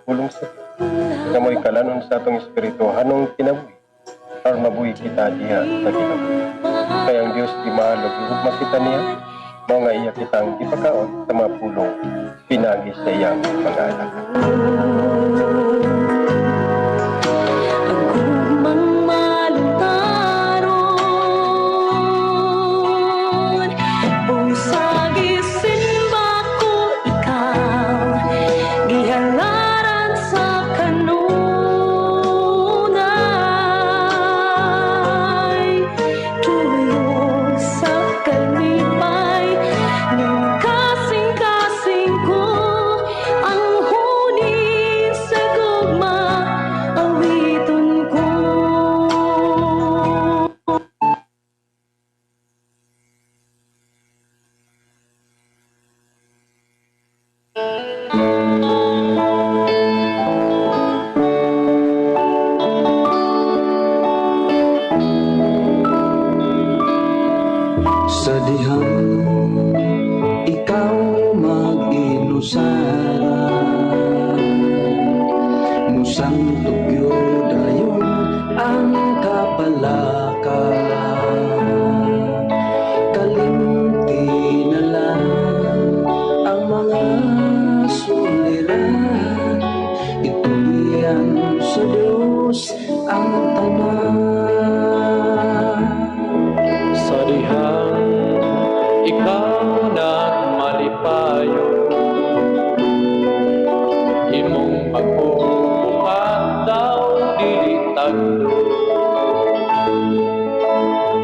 pulong sa kamoy kalanon sa atong espiritu hanong kinabuhi aron mabuhi kita diha sa kinabuhi. Kaya ang Dios di mahalog ihugma kita niya mao nga iya kitang ipakaon sa mga pulong pinagi sa iyang mga anak. Sa dihang ikaw mag-inusara, musang tugyo dayon ang kapalaka, kalimti na lang ang mga suliran, ituloyan sa Diyos ang tanan. Sa dihang ikaw nagmalipayo, imong pagbubuhat daw diditagdo,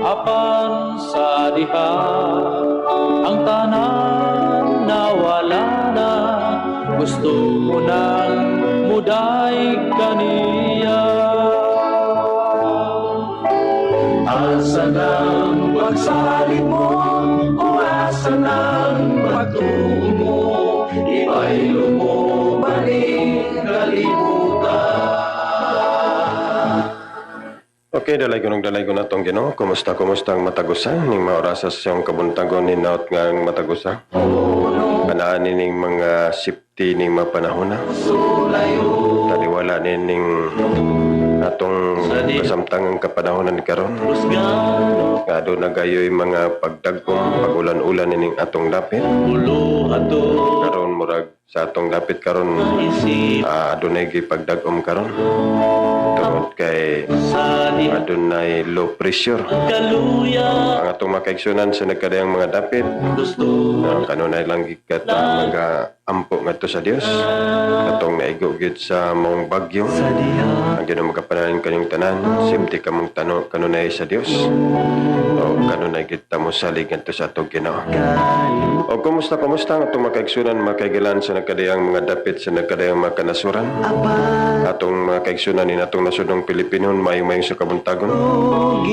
apan sa diha ang tanan nawala na, gusto mo nang muday kaniya. Asa ng pagsalin mo, o asa ng pagtuon mo, iba'y lumobaning kalimutan. Okay, dalay ko na itong Ginoo. Kumusta ang matagusa? Ning maorasa sa siyang kabuntagon ni naot nga ang matagusa. Kanaan ning mga safety ning mapanahon na. Taliwala ning atong kasamtangang kapanahonan karon. Nga doon na gayoy mga pagdagkong, pagulan-ulan ning atong dapit. Karon murag sa atong dapit karon adunay gipagdagom karon. Tungod kay adunay low pressure. Ang atong makaigsunan sa nagkadayang mga dapit, kanunay lang gikat mag-ampo ngadto sa Dios. Atong naigo gyud sa mong bagyo. Ang Ginoo magapanalan kanyang tanan, simti ka mong kanunay sa Dios. O kanunay kita mo salig ngadto sa atong Ginoo. O kumusta ang atong makaigsunan, makaigalan sa nagkadayang mga dapit sa nagkadayang mga kanasuran. Atong makaigsunan ni atong nasudong Pilipino mayong sa kabuntagon.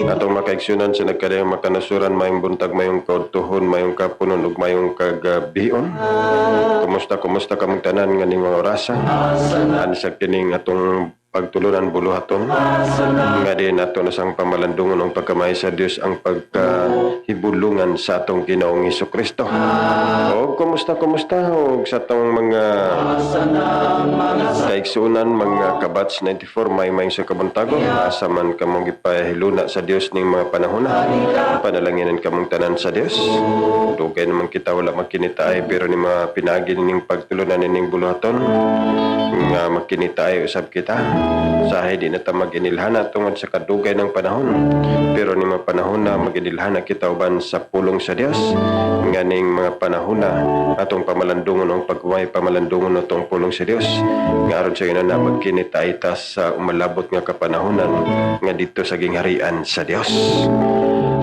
Atong makaigsunan sa nagkadayang mga kanasuran, mayong buntag, mayong kautuhon, mayong kapunon ug mayong kagabion. Kumusta kamong tanan nga ning mga orasa? Ani sa kining atong pagtulunan buluhaton nga din ato na sang pamalandungon ang pagkamay sa Dios ang pagkahibulungan sa atong Ginoong Hesukristo. O kumusta og sa atong mga kaigsunan, mga kabats 94 may sa kabuntagon, asa man kamong gipahiluna sa Dios ning mga panahon na panalanginan kamong tanan sa Dios. Dugay naman kita wala makinitaay pero ni mga pinagi ning pagtulunan ning buluhaton nga makinitaay usab kita. Sahay di na ta mag-inilhana tungod sa kadugay ng panahon. Pero ni mga panahon na mag-inilhana kita uban sa pulong sa Dios. Nga ning mga panahon na atong pamalandungon ang pagkumay pamalandungon atong pulong sa Dios. Nga aron sa na magkinitay ta sa umalabot nga kapanahonan nga dito sa gingharian sa Dios.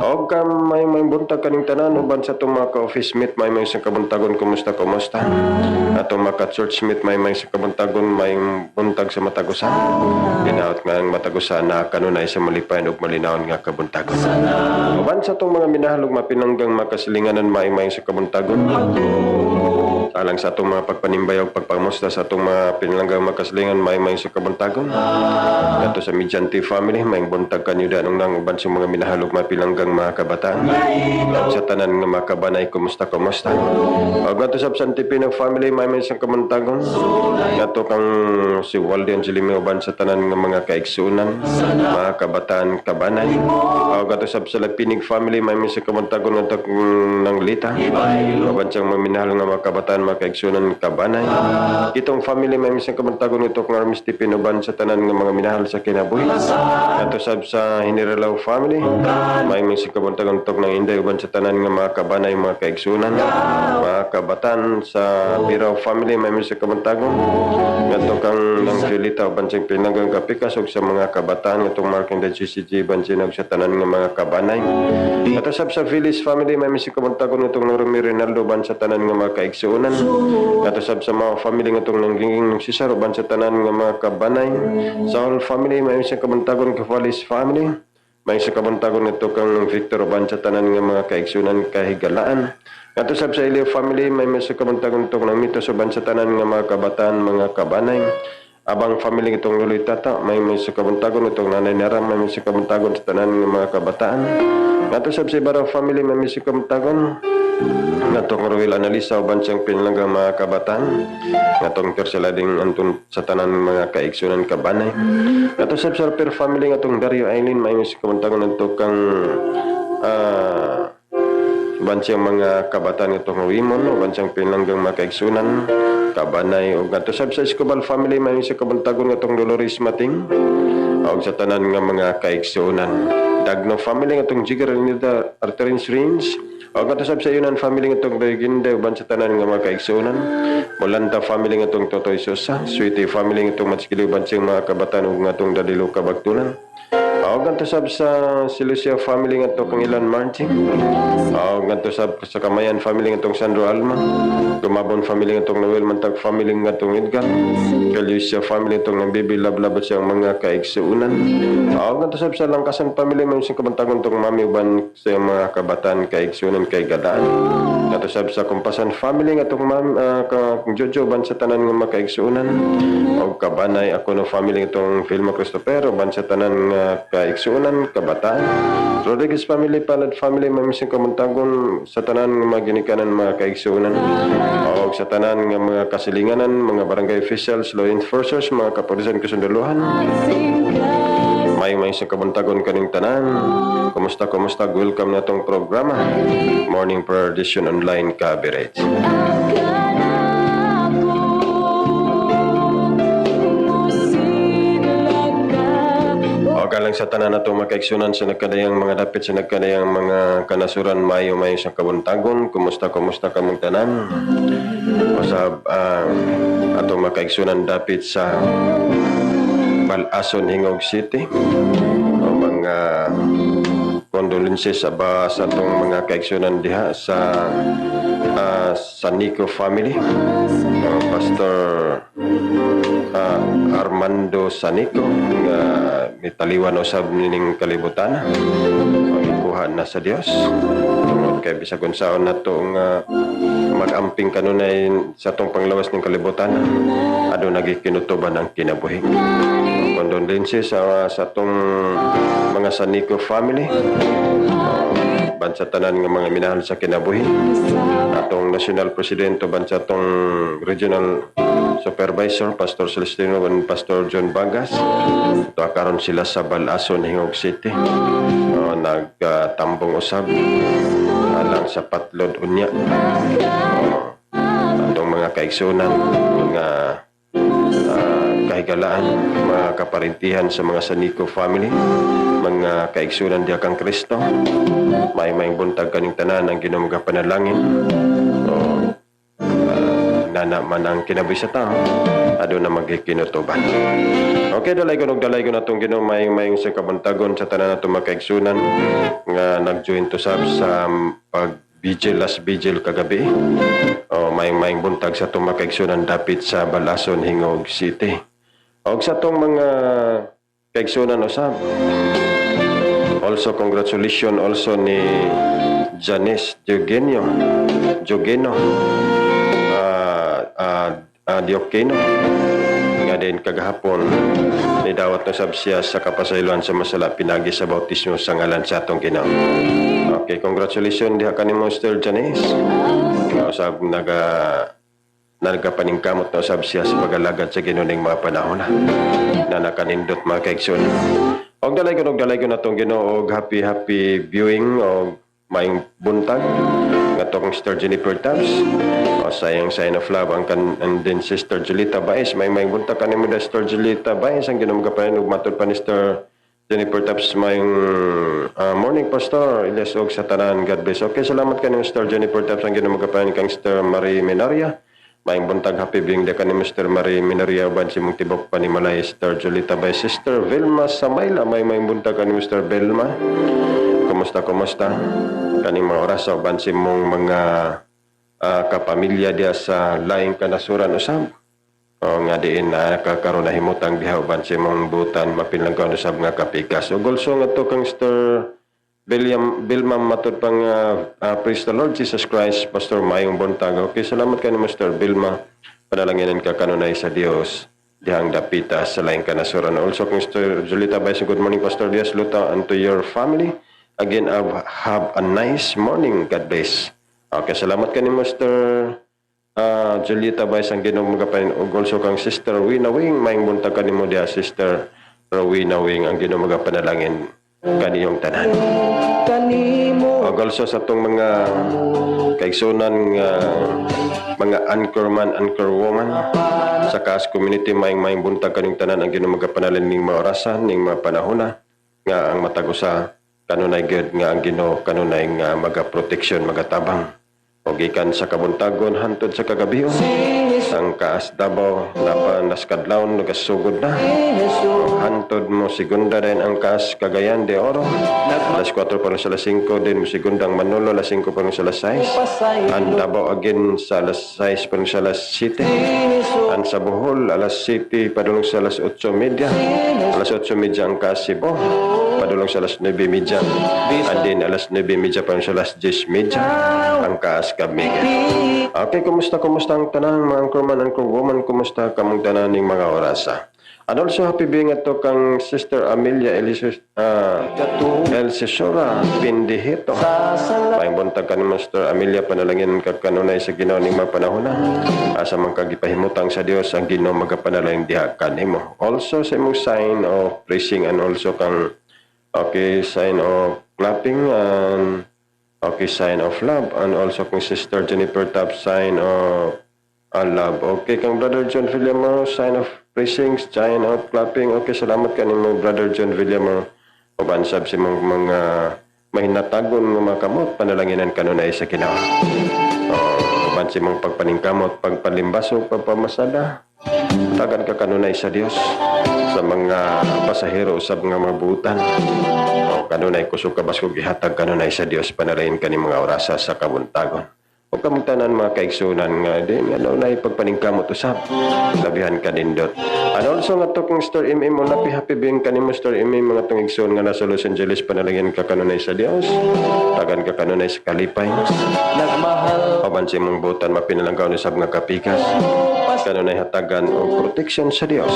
O may buntag kaning tanan uban sa itong mga ka-office mate may sa kabuntagon, kumusta? Atong mga ka-church mate may sa kabuntagon, may buntag sa matagusan. Ginaot nga ang matagusan na kanunay sa malipayan ug malinaon nga kabuntagon. Uban sa itong mga minahalog mapinanggang makasilinganan may sa kabuntagon. alang sa atong mga pagpanimbayaw, pagpamusta sa atong mga pinalanggang makaslingan, may sa kabuntagon. Ato sa Mediante family, may buntag kanyo danong nang uban sa mga minahalog mga pilanggang mga kabataan. Sa tanan nga mga kabanay, kumusta? O ato sa Santipino family, may sa kabuntagon. Ato kang si Waldi Angelime uban sa tanan nga mga kaigsunan, mga kabataan, kabanay. O ato sa Salapinig family, may sa kabuntagon ng Lita. Uban siyang mga minahalog nga mga kabataan, mga kaigsunan, kabanay. Itong family, may sa kabuntagon ito kang Armis Tipin uban sa tanan nga mga minahal sa kinabuhi. Ato sab sa Hiniralaw family, may sa kabuntagon ito ng Inday uban sa tanan nga mga kabanay, mga kaigsunan, mga kabataan. Sa Biraw family, may sa kabuntagon ito kang ng Violeta uban siyang pinanggang kapikas ug sa mga kabataan itong marking the GCG uban sinog sa tanan nga mga kabanay. Ato sab sa Phyllis family, may sa kabuntagon itong ng Romy Rinaldo uban sa tanan nga mga kaigsunan. Ato sab sa mga family nga itong nangginging ng Cesar uban sa tanan nga mga kabanay. Sa whole family, may sa kabuntagon Cafalis family. May sa kabuntagon ito kang Victor uban sa tanan nga mga kaigsunan, kahigalaan. Ato sab sa Ilio family, may sa kabuntagon itong ng Mitos uban sa tanan nga mga kabataan, mga kabanay. Abang family itong Luloy Tata, may sa kabuntagon itong Nanay Naram, may sa kabuntagon sa tanan nga mga kabataan. Ato sab sa Ibarra family, may sa kabuntagon natong Ruel Analisa uban siyang pinalanggang mga kabataan. Natong Tercelading Anton sa tanan mga kaigsunan, kabanay. Ato sab sa Per family natong Dario Aileen, may sa kabuntagon ito kang uban siyang mga kabataan itong Wimon, uban siyang pinalanggang mga kaigsunan, kabanay. O ato sab sa Escobar family, may sa kabuntagon itong Dolores Mating o sa tanan nga mga kaigsunan. Dagno family itong Jigar Nida Arterins Range. O ato sab sa Yunan family itong Dayginda uban sa tanan nga mga kaigsunan. Molanta family itong Totoy Sosa. Sweetie family itong Matskili uban siyang mga kabataan ug atong Dadilo Kabagtunan. O ganto sab sa Silucia family nga to kang Ilan Martin. O ganto sab sa Kamayan family nga tong Sandro Alma. Lumabon family nga tong Noel Mantag family nga tong Edgar. Calusia family tong ng Bibi Lablabot siyang mga kaigsuunan. O ganto sab sa Langkasan family may sing kabantagon tong Mami uban sa mga kabataan, kaigsuunan, kay gadaan. Ganto sab sa Kumpasan family nga tong kang Jojo uban sa tanan nga mga kaigsuunan. O kabanay ako no family nga tong Filma Christopher uban sa tanan nga kaigsuunan, kabataan. Rodriguez family, Palad family, mamising kamuntagon sa tanan nga mga ginikanan, mga kaigsuunan. O sa tanan nga mga kasilinganan, mga barangay officials, law enforcers, mga kapulisan, kasundaluhan. May sa kamuntagon kaning tanan. Kumusta? Welcome na tong programa. Morning Prayer Edition Online Coverage. Galang sa tanan nato makaigsunan sa nagkadayang mga dapit sa nagkadayang mga kanasuran mayo sa kabuntagon. Kumusta kamong tanan? Usab ato makaigsunan dapit sa Balason, Hingog City. O mga condolences aba sa atong mga kaigsunan diha sa Nico family. Pastor Armando Sanico nga mitaliwan usab nining kalibutan. Ikuha na sa Dios. Tungod kay bisag unsaon nato nga mag-amping kanunay sa atong panglawas ning kalibutan, ado nagikinutuban ang kinabuhi. Condolences sa atong mga Sanico family. Bansa tanan nga mga minahal sa kinabuhi. Atong National President bansa atong Regional Supervisor Pastor Celestino and Pastor John Bagas. Ito karon sila sa Balason, Hingog City. Nagtambong usab alang sa patlod unya. Atong mga kaigsunan, mga kahigalaan, mga kaparintihan sa mga Sanico family, mga kaigsunan diha kang Kristo. May buntag kaning tanan ang Ginoo nga panalangin. Nana man ang kinabuhi sa tao, ado na magkikinutuban. Okay, dalay ko natong Ginoo may sa kabuntagon sa tanan nato makaigsunan nga nag-join to sa last vigil kagabi. May buntag sa itong makaigsunan dapit sa Balason, Hingog City. O sa itong mga kaigsunan usab. Also, congratulations also ni Janice Jogeno. Diokino. Nga din kagahapon, nidawat na sab siya sa kapasayloan sa masala pinagi sa bautismo sa ngalan sa atong Ginoo. Okay, congratulations diha kanimo Sister Janice. Usab nagapaningkamot na usab siya sa pagalagad sa Ginoo ning mga panahon na nakanindot mga kaigsoon. Og dalay ko natong Ginoo og happy viewing og maing buntag ngatong Sister Jennifer Tabs. Sayang sign of love and then Sister Julita Baez may buntag kanimo da Sister Julita Baez ang Ginoo magapanan ug matud pa ni Sister Jennifer Tabs mayong morning pastor ilas og sa tanan. God bless. Okay, salamat kanimo Sister Jennifer Tabs ang Ginoo magapanan kang Sister Marie Menaria. Mayong buntag happy viewing da kanimo Sister Marie Menaria uban si mong tibok panimalay Sister Julita Baez. Sister Vilma Samayla mayong buntag kanimo Sister Vilma. Kumusta? Kaning mga oras sa bansi mong mga kapamilya diya sa laing kanasuran usab. O nga diin na kakaroon na himutang diha bansi mong butan mapilangkaw usab nga kapikas. O gulso nga to kang Sister Vilma matud pang praise the Lord Jesus Christ, Pastor Mayong buntag. Okay, salamat kanimo Sister Vilma. Panalanginan ka kanunay sa Dios dihang dapita sa laing kanasuran. Also kang Sister Julita Baez, good morning Pastor Diaz Luta and to your family. Again, have a nice morning. God bless. Okay, salamat kanimo Sister Julieta Baez ang Ginoo magapanin ug also kang Sister Rowena Wing maing buntag kanimo dia Sister Rowena Wing ang Ginoo magapanalangin kaniyong tanan. Kanimo Ug also sa tong mga kaigsunan nga mga anchorman, anchorwoman sa Kaas Community maing buntag kaniyong tanan ang Ginoo magapanalangin ning mga orasan ning mga panahona nga ang matag-usa kanunay gid nga ang Ginoo kanunay nga magaproteksyon magatabang o gikan sa kabuntagon hantod sa kagabion ang Kaas Davao naskadlawon nagasugod na hantod mo segunda din ang Kaas Cagayan de Oro alas 4 pa sa alas 5 din mo segundang Manolo alas 5 pa sa alas 6 ang Davao again sa alas 6 pa sa alas 7 ang sa Bohol alas 7 padulong sa alas 8:30 alas 8:30 ang Kaas Cebu padulong sa alas 9:30 and then alas 9:30 pa sa alas 10:30 ang Kaas Cavite. Okay, kumusta ang tanang mga anchorman and anchorwoman, kumusta kamong tanan ning mga orasa? And also happy being ato kang Sister Amelia Elsesora Pindihito. Paing buntag kanimo Sister Amelia panalangin ka kanunay sa Ginoo ning mga panahon asa man kagipahimutang sa Dios ang Ginoo magapanalangin diha kanimo. Also sa imong sign of praising and also kang okay, sign of clapping and okay, sign of love and also kung Sister Jennifer Tapp, sign of love. Okay, kang Brother John Villamor, sign of praising, sign of clapping. Okay, salamat kanimo Brother John Villamor. Pabansab si mga mahinatagon nga mga kamot, panalanginan kanunay sa Ginoo. Pabansi mong pagpaningkamot, pagpalimbaso, pagpamasada. Tagan ka kanunay sa Dios sa mga pasahero usab nga mga buutan. Kanunay kusog ka basko gihatag kanunay sa Dios panalain kani mga orasa sa kabuntagon. O kamutanan mga kaigsunan nga din ano na pagpaningkamot usab labihan kanindot. And also nga to kung Star MM mo happy being kanimo Star MM mga tong igsoon nga nasa Los Angeles panalangin ka kanunay sa Dios. Tagan ka kanunay sa kalipay. nagmahal Pabansi mong butan mapinalanggaw usab nga kapikas. Kanunay hatagan o protection sa Dios.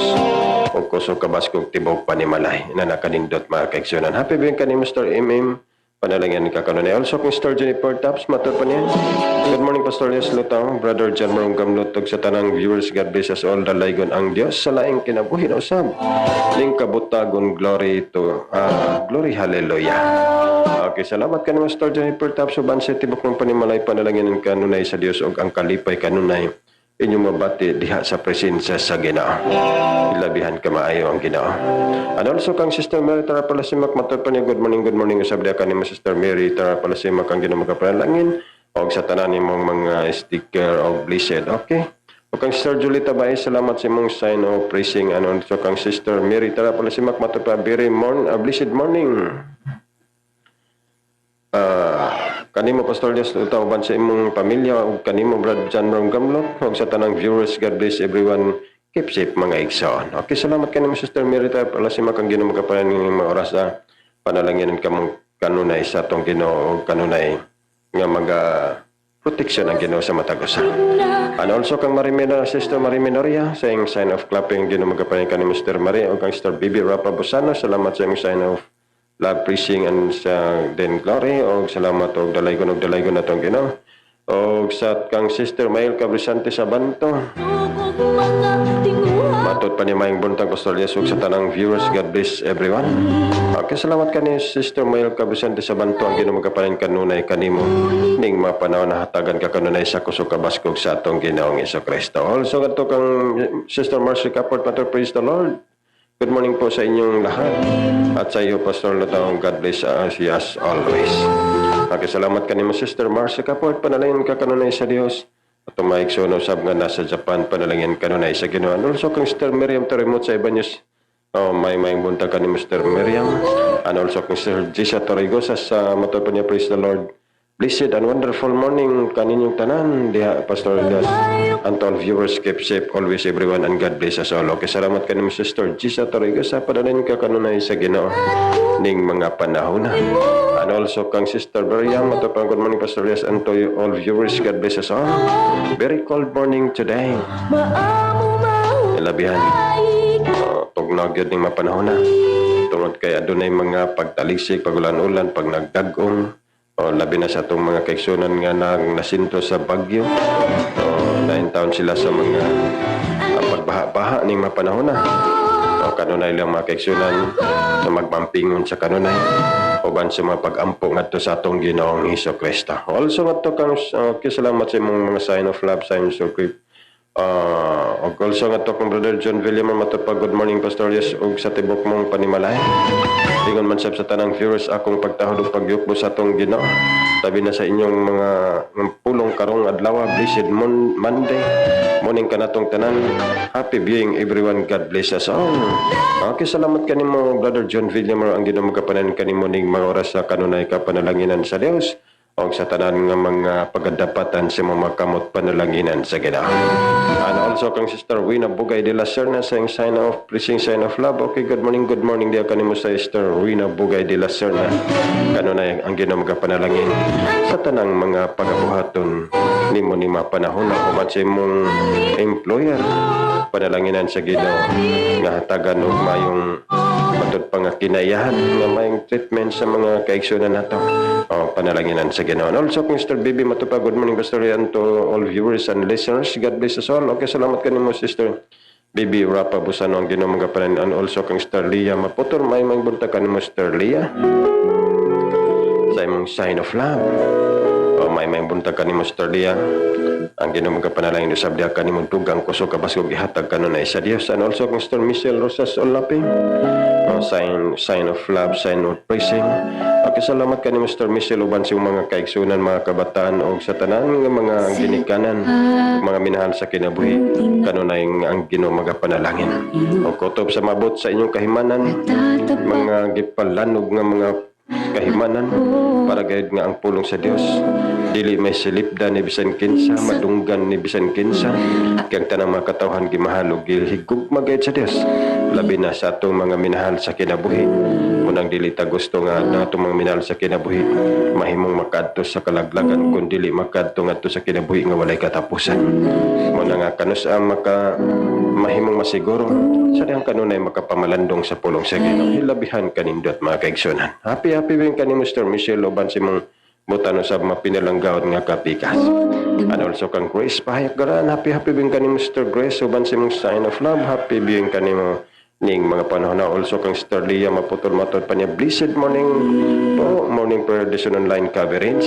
O kusog ka basko tibok panimalay na nakanindot mga kaigsunan. Happy being kanimo Star MM. Panalangin ka kanunay. Also kung Star Jennifer Taps, matod pa niya. Good morning, Pastor Yes Lutang, Brother John Marong Gamlutog sa tanang viewers. God bless us all. Dalaygon ang Diyos sa laing kinabuhi na usab. Ning kabutagon, glory to, glory, hallelujah. Okay, salamat ka naman, Star Jennifer Taps. Uban sa tibok ng panimalay, panalangin ang kanunay sa Diyos o ang kalipay kanunay. Inyong mabati diha sa presensya sa Ginoo. Ilabihan ka maayo ang Ginoo. And also kang Sister Mary Tara Palasimak matod pa niya good morning usab diha kanimo Sister Mary Tara Palasimak ang Ginoo magapanalangin og sa tanan nimong mga sticker of blessed. Okay? O kang Sister Julita Baez, salamat sa imong sign of praising and also kang Sister Mary Tara Palasimak matod pa blessed morning. Kanimo Pastor Dias utaw sa imong pamilya ug kanimo Brad John Rong Gamlot ug sa tanang viewers. God bless everyone. Keep safe mga igsoon. Okay, salamat kanimo Sister Merita Palasimak ang Ginoo magapanan ning mga oras sa panalangin kamong kanunay sa atong Ginoo ug kanunay nga protection ang Ginoo sa matag usa. And also kang Sister Marie Minoria sa iyong sign of clapping Ginoo magapanay ka ni Mr. Marie o kang Sister Bibi Rapa Busano, salamat sa iyong sign of love praising and sa den glory o salamat og dalaygon na tong Ginoo. O sa kang Sister Mael Cabrisante sa Banto. Matot pa ni Mayang Buntang Pastor Yesug sa tanang viewers. God bless everyone. Okay, salamat ka ni Sister Mael Cabrisante sa Banto. Ang Ginoo magapanin kanunay kanimo ning mapanahon na hatagan ka kanunay sa kusog kabaskog sa atong Ginoong Jesucristo. Also kadto kang Sister Marcy Caport, Pastor, praise the Lord. Good morning po sa inyong lahat. At sa iyo, Pastor Lutang, God bless us as always. Okay, salamat kanimo Sister Marcy Caport. Panalangin ka kanunay sa Dios. At umaigsono sab nga nasa Japan, panalangin kanunay sa Ginoo. Also kang Sister Miriam Torrimot sa Ibanez. May buntag ka ni Mr. Miriam. And also kang Sister Jisa Torrigosa sa matod pa niya, praise the Lord. Blessed and wonderful morning kaninyong tanan, diha Pastor Das. And to all viewers, keep safe always everyone and God bless us all. Okay, salamat kanimo Sister Jisa Torrigosa. Padalangin ka kanunay sa Ginoo ning mga panahon na. And also kang Sister Miriam, matod pa good morning Pastor Das. And to all viewers, God bless us all. Very cold morning today. Labihan. Tugnaw gyud ning mapanahon na. Tungod kay adunay mga pagtalisik, pagulan-ulan, pag nagdag-ong, labi na sa itong mga kaigsunan nga nasinto sa bagyo. Naintaon sila sa mga pagbaha-baha ning mapanahon na. Kanunay lang mga kaigsunan na magmampingon sa kanunay. Uban sa mga pag-ampo ngadto sa atong Ginoong Jesucristo. Also ngadto kang salamat sa imong mga sign of love, signs of grief. Also nga to kong Brother John William matupag good morning Pastor Yes ug sa tibok mong panimalay. Ingon man sab sa tanang viewers akong pagtahod ug pagyukbo sa atong Ginoo. Tabi na sa inyong mga pulong karong adlaw, blessed Monday. Morning kanatong tanan. Happy viewing everyone. God bless us all. Okay, salamat kanimo Brother John William ang Ginoo magapanan kanimo ning mga oras sa kanunay ka panalanginan sa Dios. O sa tanan nga mga pagadapatan sa mga kamot panalanginan sa Ginoo. And also kang Sister Wina Bugay de la Serna sa sign of pleasing sign of love. Okay, good morning dia kanimo sa Sister Wina Bugay de la Serna. Kanunay ang Ginoo magapanalangin sa tanang mga pagabuhaton nimo ni mapanahon na uman sa imong employer panalanginan sa Ginoo nga hatagan og mayong matod pa nga kinayahan nga mayong treatment sa mga kaigsunan nato. Panalanginan sa Ginoo. Also, Mr. Bibi Matupa, good morning, Pastor Yan, to all viewers and listeners. God bless us all. Okay, salamat kanimo Sister Bibi Rapa Busano ang Ginoo magapanan. And also, kang Sister Leah Maputor, may buntag kanimo Sister Leah sa imong sign of love. May buntag kanimo Sister Leah ang Ginoo magapanalangin usab diha kanimo tugang kusog kabasog gihatag kanunay sa Dios. And also, kang Sister Michelle Rosas Olaping, sign of love, sign of praising. Okay, salamat ka ni Mr. Michelle uban sa mga kaigsunan, mga kabataan o sa tanan nga mga ginikanan, mga minahal sa kinabuhi, kanunay ang Ginoo magapanalangin. O kutob sa mabot sa inyong kahimanan, mga gipalanog nga mga kahimanan, para gayud nga ang pulong sa Dios dili may silipda ni bisan kinsa, madunggan ni bisan kinsa, kag tanang mga katawhan gimahalog gilhigug magayud sa Dios, labi na sa atong mga minahal sa kinabuhi. Munang dili ta gusto nga natong mga minahal sa kinabuhi mahimong makadto sa kalaglagan, kun dili makadto ngadto sa kinabuhi nga walay katapusan. Muna nga kanus ang mahimong masiguro sa diyang kanunay makapamalandong sa pulong sa Ginoo. Hilabihan kanindot mga kaigsunan. Happy wing kanimo Mr. Michelle uban si mong butano sa mapinalanggawon nga kapikas. And also kang Grace Pahayag Garan, happy wing kanimo Mr. Grace uban si mong sign of love. Happy viewing kanimo ning mga panahon na. Also kang Sister Leah Maputol matod pa niya. Blessed morning po, morning prayer edition online coverage.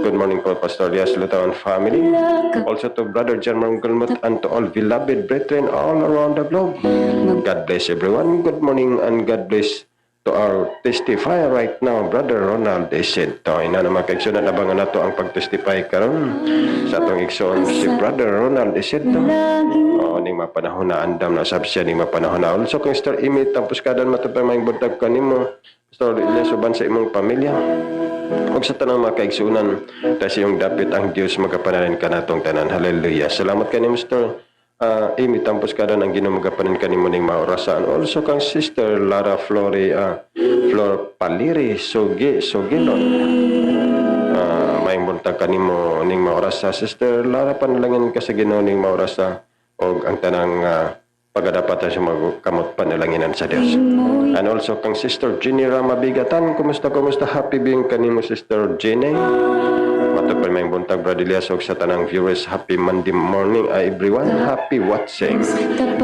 Good morning po Pastor Lias Lutawan family. Also to Brother John Marangulmut and to all beloved brethren all around the globe. God bless everyone. Good morning and God bless to our testifier right now, Brother Ronald Esento. Ina naman kaigsunan abangan nato ang pag-testify karon sa atong igsoon si Brother Ronald Esento. Ning mapanahon na andam na sab siya ning mapanahon na. Also kang Sister Imi Tampuskadan matupay may buntag kanimo Pastor Elias uban sa imong pamilya. Ug sa tanang mga kaigsunan kasi yung dapit ang Dios magapanalangin kanatong tanan. Hallelujah. Salamat kanimo Sister Amy Tampos ka ang Ginoo magapanan kanimo ning maorasan. Also kang Sister Lara Flor Paliri Sogilon. May buntag kanimo ning maoras sa Sister Lara panalangin ka sa Ginoo ning maoras sa og ang tanang pagadapat sa kamot panalanginan sa Dios. And also kang Sister Jenny Ramabigatan, kumusta happy being kanimo Sister Jenny. Matod pa may buntag Brother Elias og sa tanang viewers, happy Monday morning everyone, happy watching.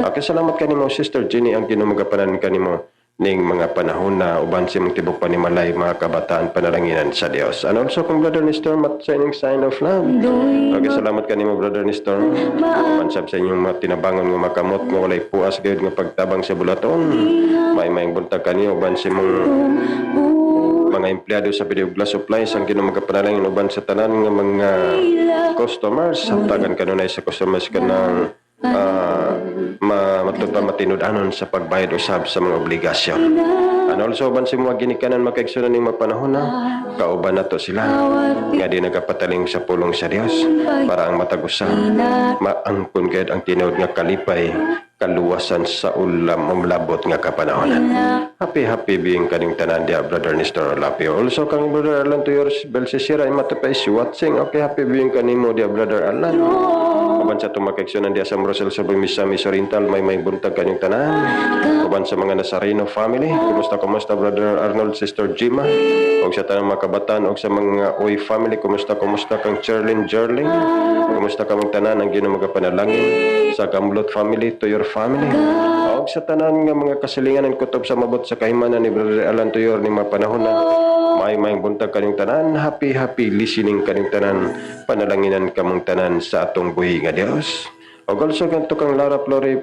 Okay, salamat kanimo Sister Jenny ang Ginoo magapanan kanimo ning mga panahon na uban si mong tibok panimalay mga kabataan panalanginan sa Dios. And also kung Brother Nestor matsigning sign of love. Okay, salamat kanimo Brother Nestor. Mansab sa inyong tinabangon nga makamot nga walay puas gayud nga pagtabang sa bulaton. May buntag kanimo uban si mong mga empleyado sa video glass supplies ang Ginoo magapanalangin uban sa tanan nga mga customers. Tagan kanunay sa customers kanang matod pa matinud-anon sa pagbayad usab sa mga obligasyon. And also ban si mga ginikanan makaigsunan ning mapanahon na kauban nato sila nga di nagapataling sa pulong sa Dios para ang matag usa maangkon gayud ang tinuod nga kalipay kaluwasan sa ulam umlabot nga kapanahonan. Happy being kaning tanan dia Brother Nestor Lapio. Also kang Brother Alan Tuyores Belsisira matapay si watching. Okay, happy being kanimo dia Brother Alan. Uban sa tumakeksionan dia sa Rosel sa Misamis Oriental may buntag kanyang tanan. Uban sa mga Nazareno family, kumusta Brother Arnold, Sister Jima, og sa tanang mga kabataan og sa mga Oy family, kumusta kang Cherlin Jerling, kumusta ka mong tanan ang Ginoo magapanalangin sa Gamlot family to your family. Og sa tanan nga mga kasilingan and kutob sa mabot sa kahimanan ni Brother Alan Tuyor ni mga panahon na may buntag kanyang tanan, happy listening kanyang tanan, panalanginan kamong tanan sa atong buhi nga Dios. Og also kanto kang Lara Flori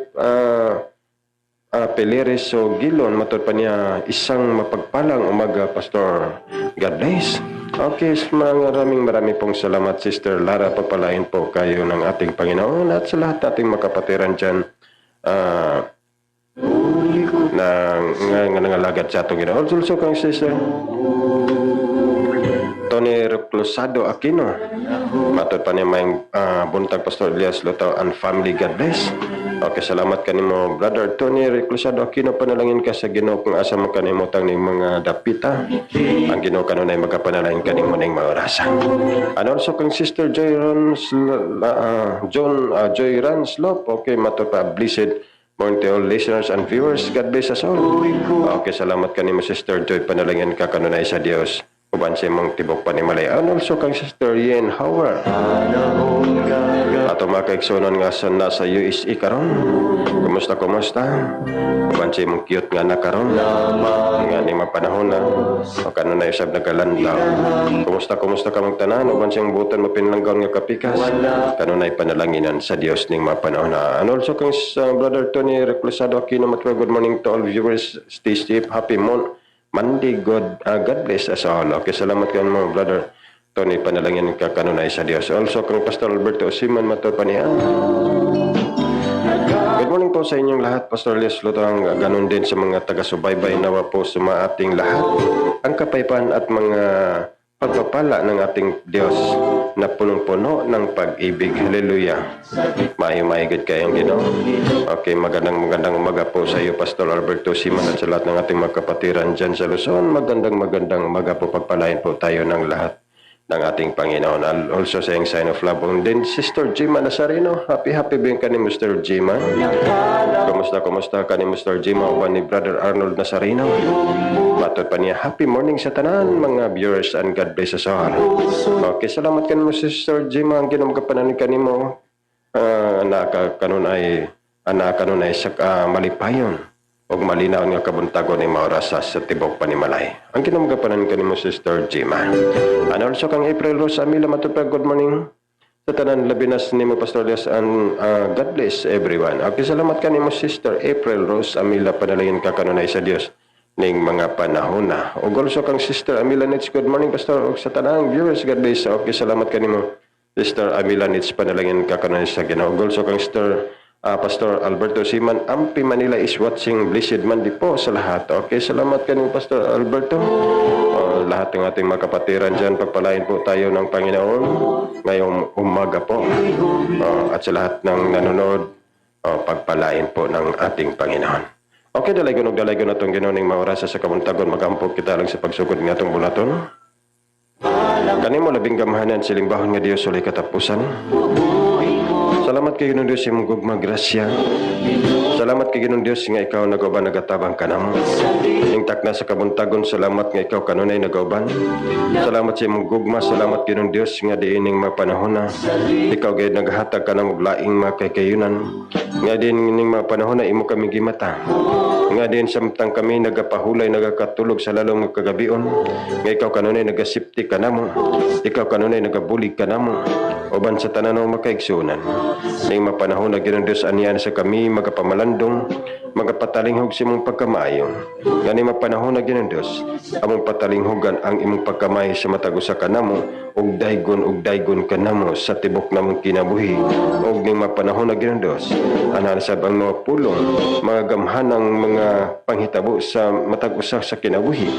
Peleres o Gilon, matod pa niya isang mapagpalang umaga Pastor. God bless. Okay, marami pong salamat Sister Lara, pagpalain po kayo ng ating Panginoon at sa lahat ating makapatiran dyan na nangalagad sa atong Ginoo. Also kang Sister Tony Reclusado Aquino, matod pa niya may buntag Pastor Elias Lutaw and family. God bless. Okay, salamat kanimo Brother Tony Reclusado Aquino, panalangin ka sa Ginoo kung asa man kanimutang ning mga dapita ang Ginoo kanunay magapanalangin kanimo ning mga orasan. And also kang Sister Joy Ranslop, okay, matod pa blessed morning to all listeners and viewers. God bless us all. Okay, salamat kanimo Sister Joy, panalangin ka kanunay sa Dios uban sa imong tibok panimalay. And also kang Sister Yen Howard, ato makaigsunon nga sa nasa USA karon. Kumusta uban sa imong cute nga na karon nga ni mapanahon na o kanunay usab nagalantaw. Kumusta ka mong tanan uban sa imong butan mapinlanggaw nga kapikas kanunay panalanginan sa Dios ning mapanahon na. And also kang Brother Tony Reclusado Aquino, good morning to all viewers. Stay safe, happy Monday, God bless us all. Okay, salamat kayo mga Brother Tony, panalangin ka kanunay sa Dios. Also kang Pastor Alberto Siman, matod pa niya. Good morning po sa inyong lahat, Pastor Elias Lutang, ganun din sa mga taga-subaybay, nawa po sa mga ating lahat ang kapayapaan at mga pagpapala ng ating Diyos na punong-puno ng pag-ibig. Hallelujah. Mahigit kayong Ginoo. Okay, magandang umaga po sa iyo, Pastor Alberto Siman, at sa lahat ng ating mga kapatiran dyan sa Luzon. Magandang umaga po, pagpalain po tayo ng lahat ng ating Panginoon. I'll also saying sign of love. And then Sister Jima Nazareno, happy being ka ni Mr. Jima. Kumusta ka ni Mr. Jima uban ni Brother Arnold Nazareno. Matod pa niya, happy morning sa tanan mga viewers and God bless us all. Okay, salamat ka ni mo Sister Jima, ang ginamagapanan ka ni mo kanun ay sa malipayon og malinaw nga kabuntagon ni maorasa sa tibok panimalay. Ang kinamagapanan kanimo Sister Jima. And also kang April Rose Amila, matupag good morning sa tanan labinas nimo Pastor Elias and God bless everyone. Okay, salamat kanimo Sister April Rose Amila, panalangin ka kanunay sa Dios ning mga panahon na. Og also kang Sister Amila Nits, good morning Pastor, og sa tanang viewers, God bless. Okay, salamat kanimo Sister Amila Nits, panalangin ka kanunay sa Ginoo. Og also kang Sister Pastor Alberto Siman, Ampi Manila is watching. Blessed Monday po sa lahat. Okay, salamat kanimo Pastor Alberto. Lahat ng ating mga kapatiran dyan, pagpalain po tayo ng Panginoon ngayong umaga po. At sa lahat ng nanonood, pagpalain po ng ating Panginoon. Okay, dalaygon na itong Ginoo ning maorasa sa kabuntagon. Magampog kita lang sa pagsugod ng atong bulaton. Kanimo labing gamahanan siling bahon nga Dios walay katapusan. Salamat kay Ginoong Dios imong gugma grasya. Salamat kay Ginoong Dios nga ikaw nagauban nagatabang kanamo. Ning takna sa kabuntagon, salamat nga ikaw kanunay nagauban. Salamat sa imong gugma, salamat Ginoong Dios nga diining mga panahon na ikaw gayud naghatag kanamo laing mga kaykayunan. Nga din ning mga panahon na imo kami gimata. Nga din samtang kami nagapahulay nagakatulog sa lalong mga kagabion, nga ikaw kanunay nagasipti kanamo, ikaw kanunay nagabulig kanamo uban sa tanan ng makaigsunan. Ning mapanahon na Ginoong Dios aniyan sa kami magapamalandong, magapatalinghog sa imong pagkamayo. Ngani mapanahon na Ginoong Dios, among patalinghogan ang imong pagkamayo sa matag usa kanamo ug daygon kanamo sa tibok namong kinabuhi. Ug ning mapanahon na Ginoong Dios, ana sab ang mga pulong, mga gamhanang mga panghitabo sa matag usa sa kinabuhi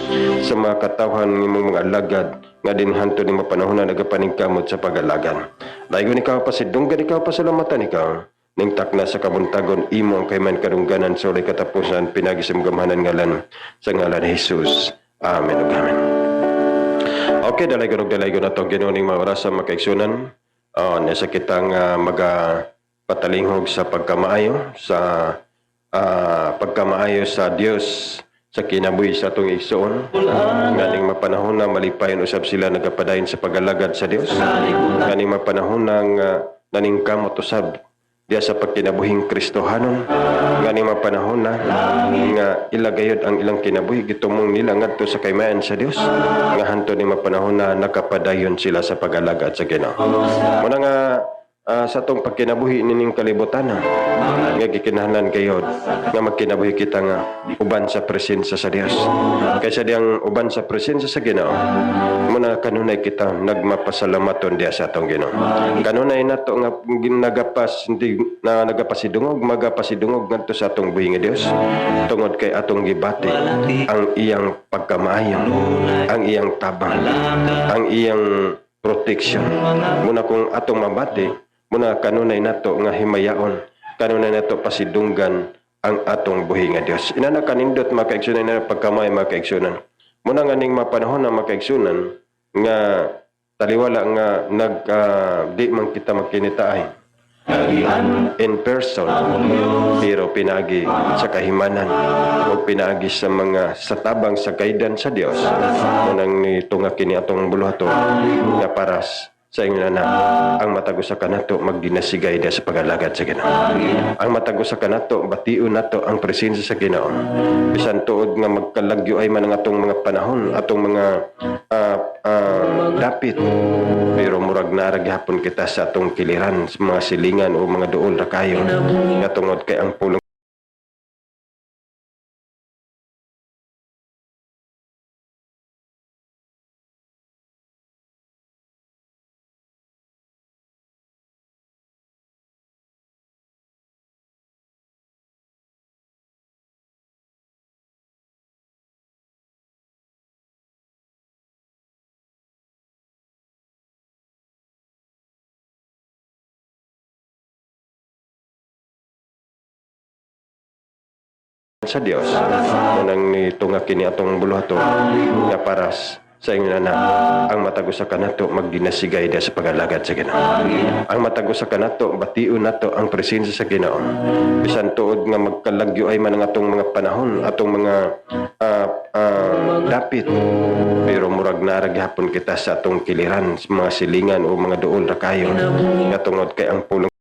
sa mga katawhan ng imong mga alagad nga din hantud ning mapanahon na nagapaningkamot sa pag-alagad. Daygon ikaw pasidunggan, ikaw pasalamatan ikaw. Ning takna sa kabuntagon imo ang kayman kadungganan sa ulay katapusan pinagi sa gamhanan ngalan sa ngalan ni Jesus. Amen ug amen. Okay, dalaygon atong Ginoo ning mga oras sa makaigsunan. Nasa kitang patalinghog sa pagkamaayo sa Dios sa kinabuhi sa atong igsoon. Ganing mapanahon na malipayon usab sila nagapadayon sa pagalagad sa Dios. Ganing mapanahon nang naningkamot usab diya sa pagkinabuhing Kristohanon. Ganing mapanahon na nga ilagayod ang ilang kinabuhi gitumong nila ngadto sa kaymayan sa Dios. Nga hantud ni mapanahon na nakapadayon sila sa pagalagad sa Ginoo. Muna nga sa atong pagkinabuhi nining kalibutan nga gikinahanglan kayod nga magkinabuhi kita nga uban sa presensya sa Dios. Kaysa diyang uban sa presensya sa Ginoo, muna kanunay kita nagmapasalamaton diya sa atong Ginoo. Kanunay nato nga nagapasidungog magapasidungog ngadto sa atong buhi nga Dios tungod kay atong gibati ang iyang pagkamaayo, ang iyang tabang, ang iyang protection. Muna kung atong mabati, muna kanunay nato nga himayaon, kanunay nato pasidunggan ang atong buhi nga Dios. Inana kanindot makaigsunan na pagkamay makaigsunan. Muna nga ning mapanahon na makaigsunan nga taliwala nga di man kita magkinitaay in person, pero pinagi sa kahimanan o pinagi sa mga satabang sa kaidan sa Dios. Munang nitunga kini atong buluhato nga paras sa inyo na ang matagusa kanato magdinasigay sa pagalagad sa Ginoo. Ang matagusa kanato bation nato ang presensya sa Ginoo. Bisan tuod nga magkalagyo ay man ang atong mga panahon, atong mga dapit, pero murag narag hapon kita sa atong kiliran, sa mga silingan o mga duol ra kayo nga tungod kay ang pulong sa Dios. Munang nitunga kini atong buluhato nga paras sa inyo na ang matagusa kanato magdinasigay sa pagalagad sa Ginoo. Ang matagusa kanato bation nato ang presensya sa Ginoo. Bisan tuod nga magkalagyo ay man ang atong mga panahon, atong mga dapit, pero murag narag hapon kita sa atong kiliran, sa mga silingan o mga duol ra kayo nga tungod kay ang pulong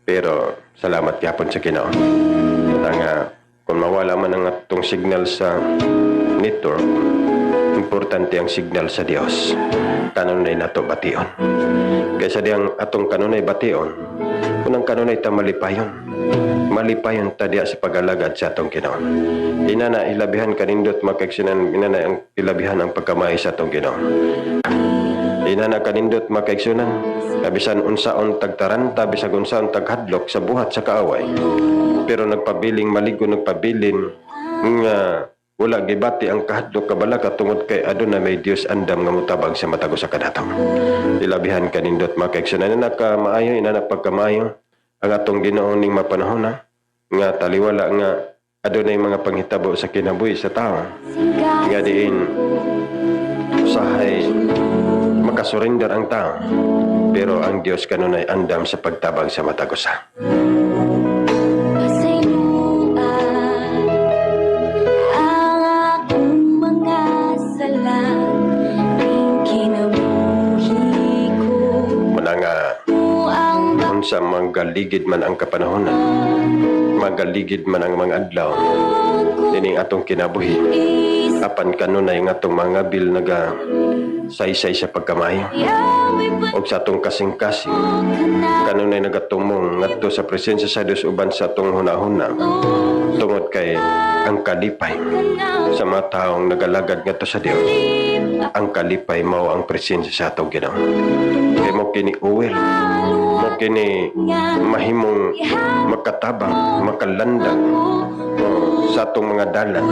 Pero salamat gyapon sa Ginoo. Nga kung mawala man ang atong signal sa network, importante ang signal sa Dios. Kanunay nato bation. Kaysa diyang atong kanunay bation, unang kanunay ta malipayon. Malipayon ta diya sa pag-alagad sa atong Ginoo. Inana ilabihan kanindot makaigsunan, inana ang ilabihan ang pagkamay sa atong Ginoo. Inana kanindot makaigsunan, kabisan unsaon tagtaranta, bisag unsaon taghadlok sa buhat sa kaaway. Pero nagpabiling maligo, nagpabilin nga wala gibati ang kahadlok kabalaka tungod kay aduna may Dios andam nga mutabang sa matago sa kadatom. Ilabihan kanindot makaigsunan na maayo, inana pagkamayo ang atong Ginoo ning mapanahona nga taliwala nga adunay mga panghitabo sa kinabuhi sa tao nga diin usahay makasurrender ang tao, pero ang Dios kanunay andam sa pagtabang sa matagusa. Unsa magaligid man ang kapanahonan, magaligid man ang mga adlaw dining atong kinabuhi, apan kanunay nga atong mga bil naga saysay sa pagkamayo og sa atong kasing-kasing kanunay nagatumong ngadto sa presensya sa Dios uban sa atong hunahuna tungod kay ang kalipay sa mga taong nagalagad ngadto sa Dios. Ang kalipay mao ang presensya sa atong Ginoo. Kay mo kini uwel, mo kini mahimong makatabang, makalandag sa atong mga dalan.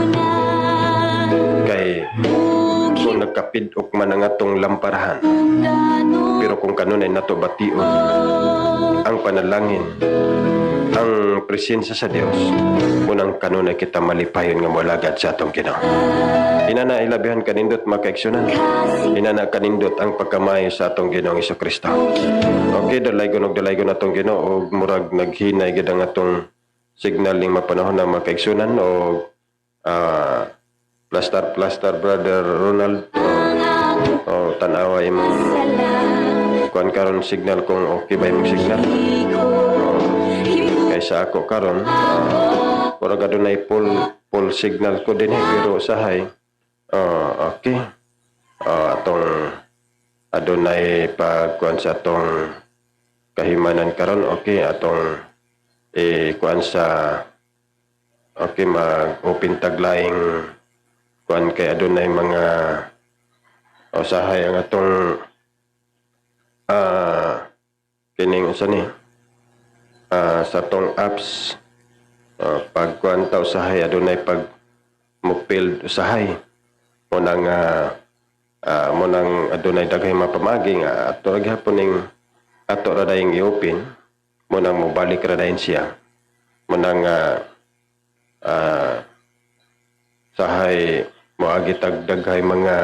Kay kung nagkapidok man ang atong lamparahan, pero kung kanunay nato bation ang panalangin, ang presensya sa Dios, unang kanunay kita malipayon nga moalagad sa atong Ginoo. Inana ilabihan kanindot makaigsunan, inana kanindot ang pagkamayo sa atong Ginoong Hesukristo. Okay, dalaygon atong Ginoo og murag naghinay gid ang atong signal ning mapanahon na makaigsunan og plaster brother Ronald o tanawa imong kuan karon signal kung okay ba imong signal. Kaysa ako karon murag adunay full signal ko din pero usahay okay. Atong adunay pagkuan sa atong kahimanan karon okay atong kuan sa okay mag-open taglaing kuan kay adunay mga usahay ang atong kining usa ni sa atong apps pagkuan ta usahay adunay pag mupil usahay mo nang adunay daghay mapamagi nga ato gyapon ning ato ra dayong i-open mo nang mobalik ra dayon siya mo nang sahay moagi tagdaghay mga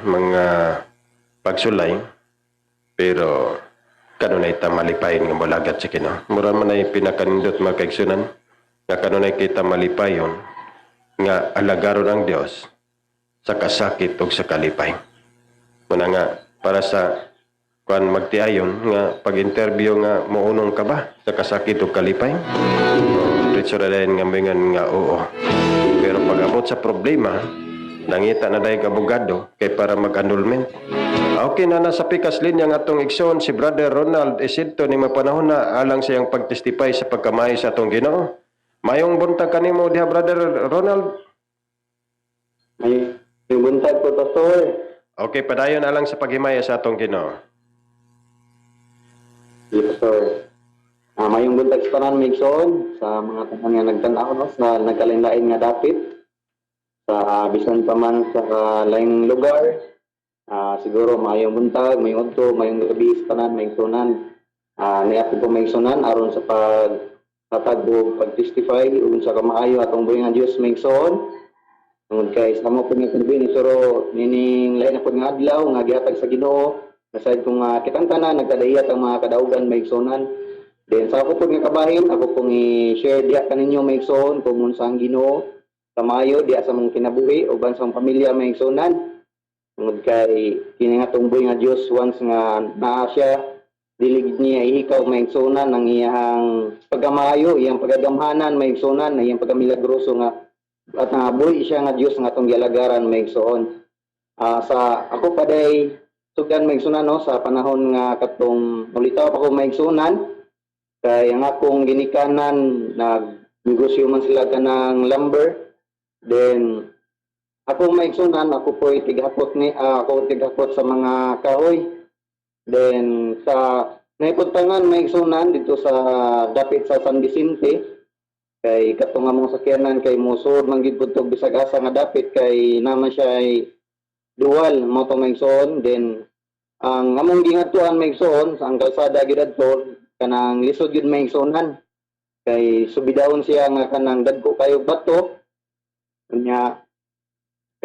mga pagsulay pero kanunay ta malipayon nga molagat sa Ginoo. Mura man ay pinakanindot makaigsunan nga kanunay kita malipayon nga alagaron ang Dios sa kasakit ug sa kalipay. Muna nga para sa kuan magtiayon nga pag-interview nga mounong ka ba sa kasakit ug kalipay? Diretso ra dayon nga mingan nga oo. Pero pag abot sa problema, nangita na dayon abogado kay para mag-annulment. Okay na nasa pikas linya nga atong igsoon si Brother Ronald Isidto ni mapanahon na alang siyang pagtestify sa pagkamayo sa atong Ginoo. Mayong buntag kanimo diha Brother Ronald. May buntag po, Pastor. Okay, padayon alang sa paghimaya sa atong Ginoo. Yes, Pastor. Mayong buntag sa tanan Migson sa mga tanan nga nagtan-aw no, sa nagkalain-lain nga dapit sa bisan pa man sa laing lugar. Siguro mayong buntag, mayong udto, mayong gabi sa tanan Migsonan. Niya po Migsonan aron sa pagtatag o pag-testify ug sa kamaayo atong buhi nga Dios Migson. Tungod kay sa mo po nga sabihin pero nining lain na po nga adlaw nga gihatag sa Ginoo. Aside kung kitang tanan nagkadayat ang mga kadaugan Migsonan. Then sa ako po nga kabahin, ako pong i-share diya kaninyo Migson kung unsa ang Ginoo kamayo diya sa mong kinabuhi o sa pamilya Migsonan. Tungod kay kini nga tong buhi nga Dios once nga naa siya dilig niya ihikaw maigsunan ang iyang pagamayo, iyang pagagamhanan maigsunan, iyang pagamilagroso nga at buhi siya nga Dios nga atong gialagaran maigsoon. Sa ako pa day sugdan maigsunan no sa panahon nga katong ulitaw pa ko maigsunan kay ang akong ginikanan nagnegosyo man sila kanang lumber, then ako maigsunan ako po tighakot sa mga kahoy. Then sa naipuntangan maigsunan dito sa dapit sa San Vicente kay katong among sakyanan kay musod man gid pud bisag asa nga dapit kay naman siya ay dual mo to maigsoon. Then ang among gingadtuan maigsoon sa ang kalsada gid adto kanang lisod gid maigsunan kay subidawon siya nga kanang dagko kayo bato nya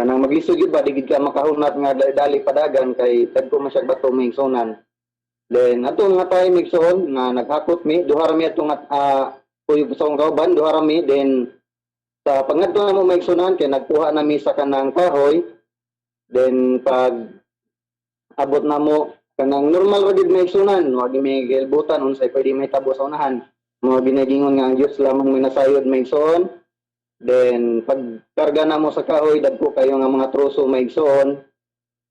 kanang maglisod gid ba digid ka makahunat nga dali padagan kay dagko man siya bato maigsunan. Then ato nga tayo maigsoon nga naghakot mi duha ra mi ato nga puyo sa kauban duha ra mi. Then sa pangadto na mo maigsunan kay nagkuha na mi sa kanang kahoy. Then pag abot na mo kanang normal ra gid maigsunan wa gid may gilbutan unsay pwede may tabo sa unahan mo ginagingon nga ang Dios lamang may nasayod maigsoon. Then pag karga na mo sa kahoy dagko kayo nga mga troso maigsoon.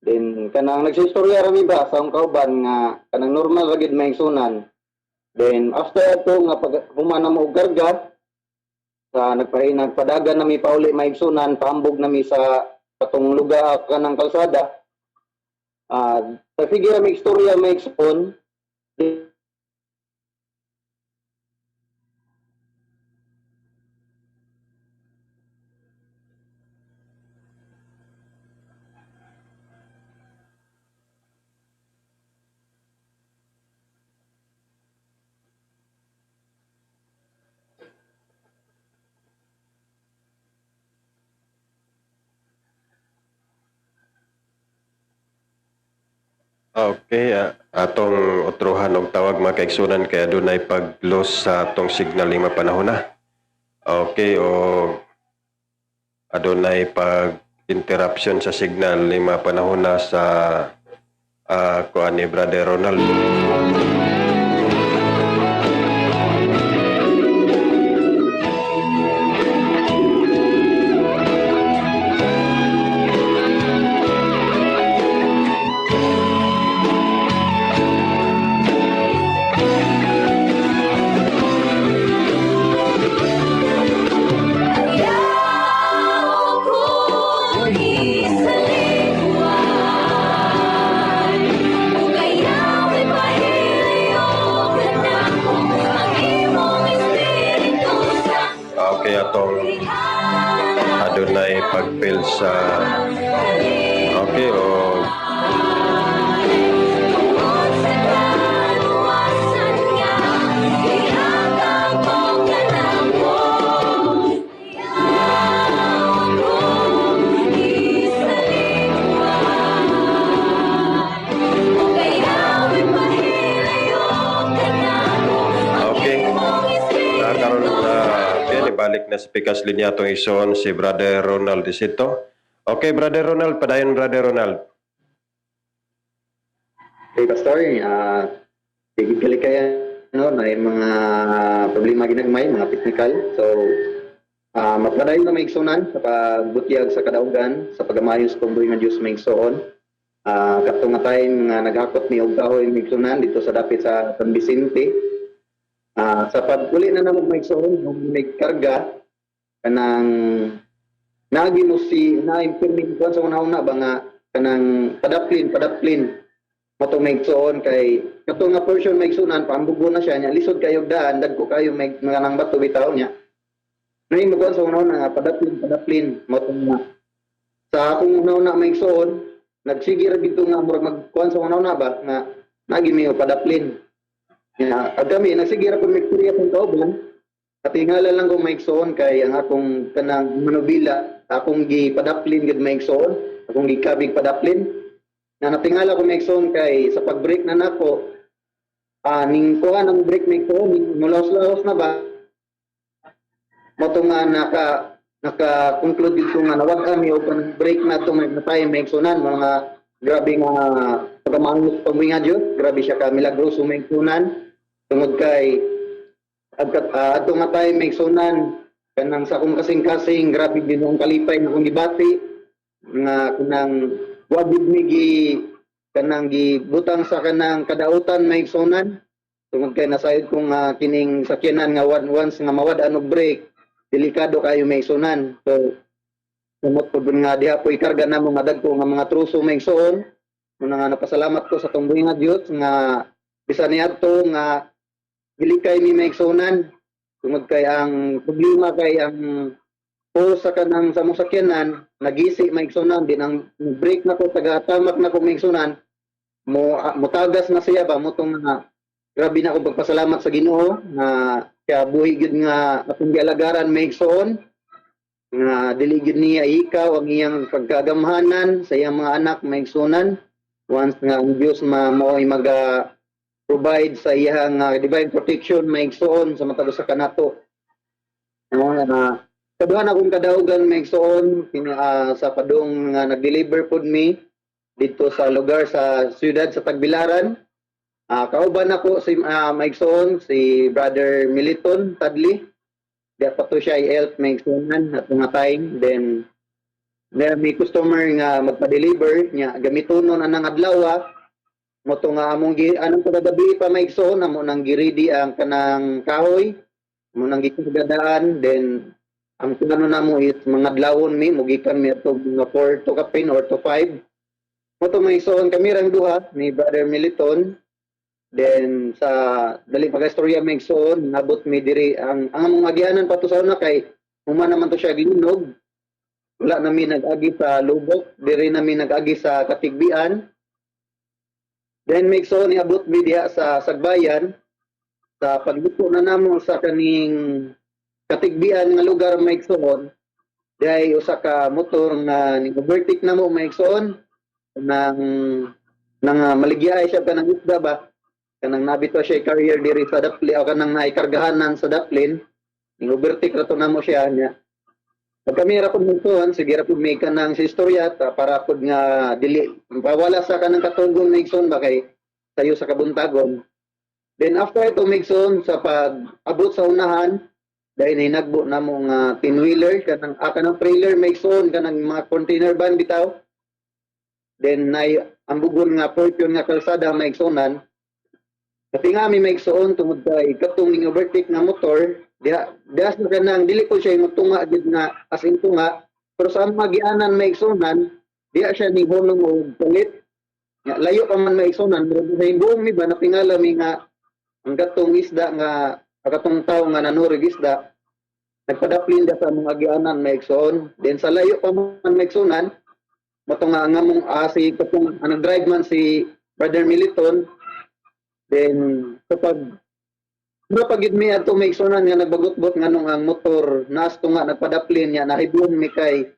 Then kanang nagsistorya ra mi ba sa akong kauban nga kanang normal ra gid maigsunan. Then after ato nga pag human na mo og karga sa nagpadagan na mi pauli maigsunan paambog na mi sa katong lugar kanang kalsada. Sa sige ra mi istorya maigsoon. Okay, atong utrohan og tawag mga kaigsunan kay adunay pag-loss sa atong signal ning mapanahon na. Okay, o adunay pag-interruption sa signal ning mapanahon na sa kuan ni Brother Ronald. Okay, atong adunay pag-fail sa okay o balik na sa pikas linya atong ison si Brother Ronald Disito. Okay, Brother Ronald, padayon Brother Ronald. Hey Pastor, tigil kaya no na yung mga problema ginagmay, mga technical. So magpadayon na maigsunan sa pagbutiyag sa kadaugan sa pagamayos kung buhi nga Dios maigsoon. Kato nga time nga naghakot ni og kahoy maigsunan dito sa dapit sa San Vicente. Sa paguli na namang maigsoon, may karga kanang nagi mo si na-implement ko sa una-una ba nga kanang padaplin mo to maigsoon kay kato nga portion maigsunan paambugo na siya nya lisod kayo daan dagko kayo may mga nang bato bitaw niya nay mo sa una-una nga padaplin mo to nga sa akong una-una maigsoon nagsige ra dito nga murag magkuan sa una-una ba nga nagi mi padaplin. Kami, nagsigira kong Victoria kong kauban, at tingala lang kong maigsoon kay ang akong kanang manubila, akong gipadaplin gid maigsoon, akong gikabig padaplin. Na natingala kong maigsoon kay sa pag-break na nako, ning kuha ng break maigsoon, ning mulaos-laos na ba? Moto nga naka-conclude dito nga nawag kami o break na ito na tayo maigsunan, mga grabe nga pagkamangos paminga Diyos, grabe siya ka milagroso may sunan, tungod kay ato nga tayo may sunan, kanang sa akong kasing-kasing, grabe din ang kalipay na akong gibati, nga kanang wabig migi, kanang gibutang sa kanang kadautan may sunan, tungod kay nasayod kong kining sakyanan nga once nga mawad og break, delikado kayo may sunan. So, sumot po nga diha po ikarga na mga dagko nga mga truso may suon. Muna nga napasalamat ko sa tumbuhi nga Diyos nga bisan niadto nga gilikay mi maigsunan tungod kay ang problema kay ang po sa kanang sa mong sakyanan nagisi maigsunan din ang break na ko taga-tamak na ko maigsunan mutagas na siya ba mo tong nga grabe na ako pagpasalamat sa Ginoo na kaya buhi gyud nga atong gialagaran maigsuon nga dili gyud niya ikaw ang iyang pagkagamhanan sa iyang mga anak maigsunan once nga ang Diyos mao'y provide sa iyang divine protection maigsoon sa matag sa kanato. Kaduhan akong kadaugan maigsoon sa padung nga nag-deliver pod mi dito sa lugar sa siyudad sa Tagbilaran. Kauban ako si maigsoon si Brother Militon Tadli. Diya pa to siya i-help maigsoonan at mga time. Then may customer nga magpa-deliver niya gamiton nun anang adlaw mo to nga among anong pagagabi pa maigsoon amo nang giridi ang kanang kahoy mo nang gikigadaan then ang tunano namo is mga adlawon mi mugikan mi ato mga 4 to kapin or to 5 mo to maigsoon kami rang duha ni Brother Militon then sa dali pagastorya maigsoon nabot mi diri ang among agianan pa to sa una kay human naman to siya ginunog. Wala namin nag-agi sa Lubok, diri namin nag-agi sa Katigbian. Then maigsoon niabot mi diha sa Sagbayan sa pagluto na namo sa kaning Katigbian nga lugar maigsoon. Diay usa ka motor nga ni-overtake namo maigsoon nang maligyaay siya kanang isda ba. Kanang nabito siya carrier diri sa Daplin o kanang naikargahanan sa Daplin. Ni-overtake ra to namo siya niya. Pag kami rapod magtuhan, sige rapod may kanang sa istorya para pod nga dili pawala sa kanang katugong maigsoon ba kay sayo sa kabuntagon. Then after ito maigsoon sa pag-abot sa unahan, dahil hinagbo na mong 10-wheeler, kanang trailer maigsoon, kanang mga container van bitaw. Then ang bugon nga portion nga kalsada maigsonan. Kasi nga may maigsoon tungod kay katong ning overtake nga motor, diha sa kanang dili ko siya mutunga gid nga as in tunga pero sa magianan maigsunan diha siya ni hulong og palit layo pa man maigsunan pero sa buong mi ba napingala mi nga ang katong isda nga katong tawo nga nanurig isda nagpadaplin da sa mga agianan maigsoon then sa layo pa man maigsunan moto nga mong si katong drive man si Brother Militon then kapag pagid mi ato maigsunan nga nagbagot-bot nganong ang motor naas to nga nagpadaplin niya nahibon mi kay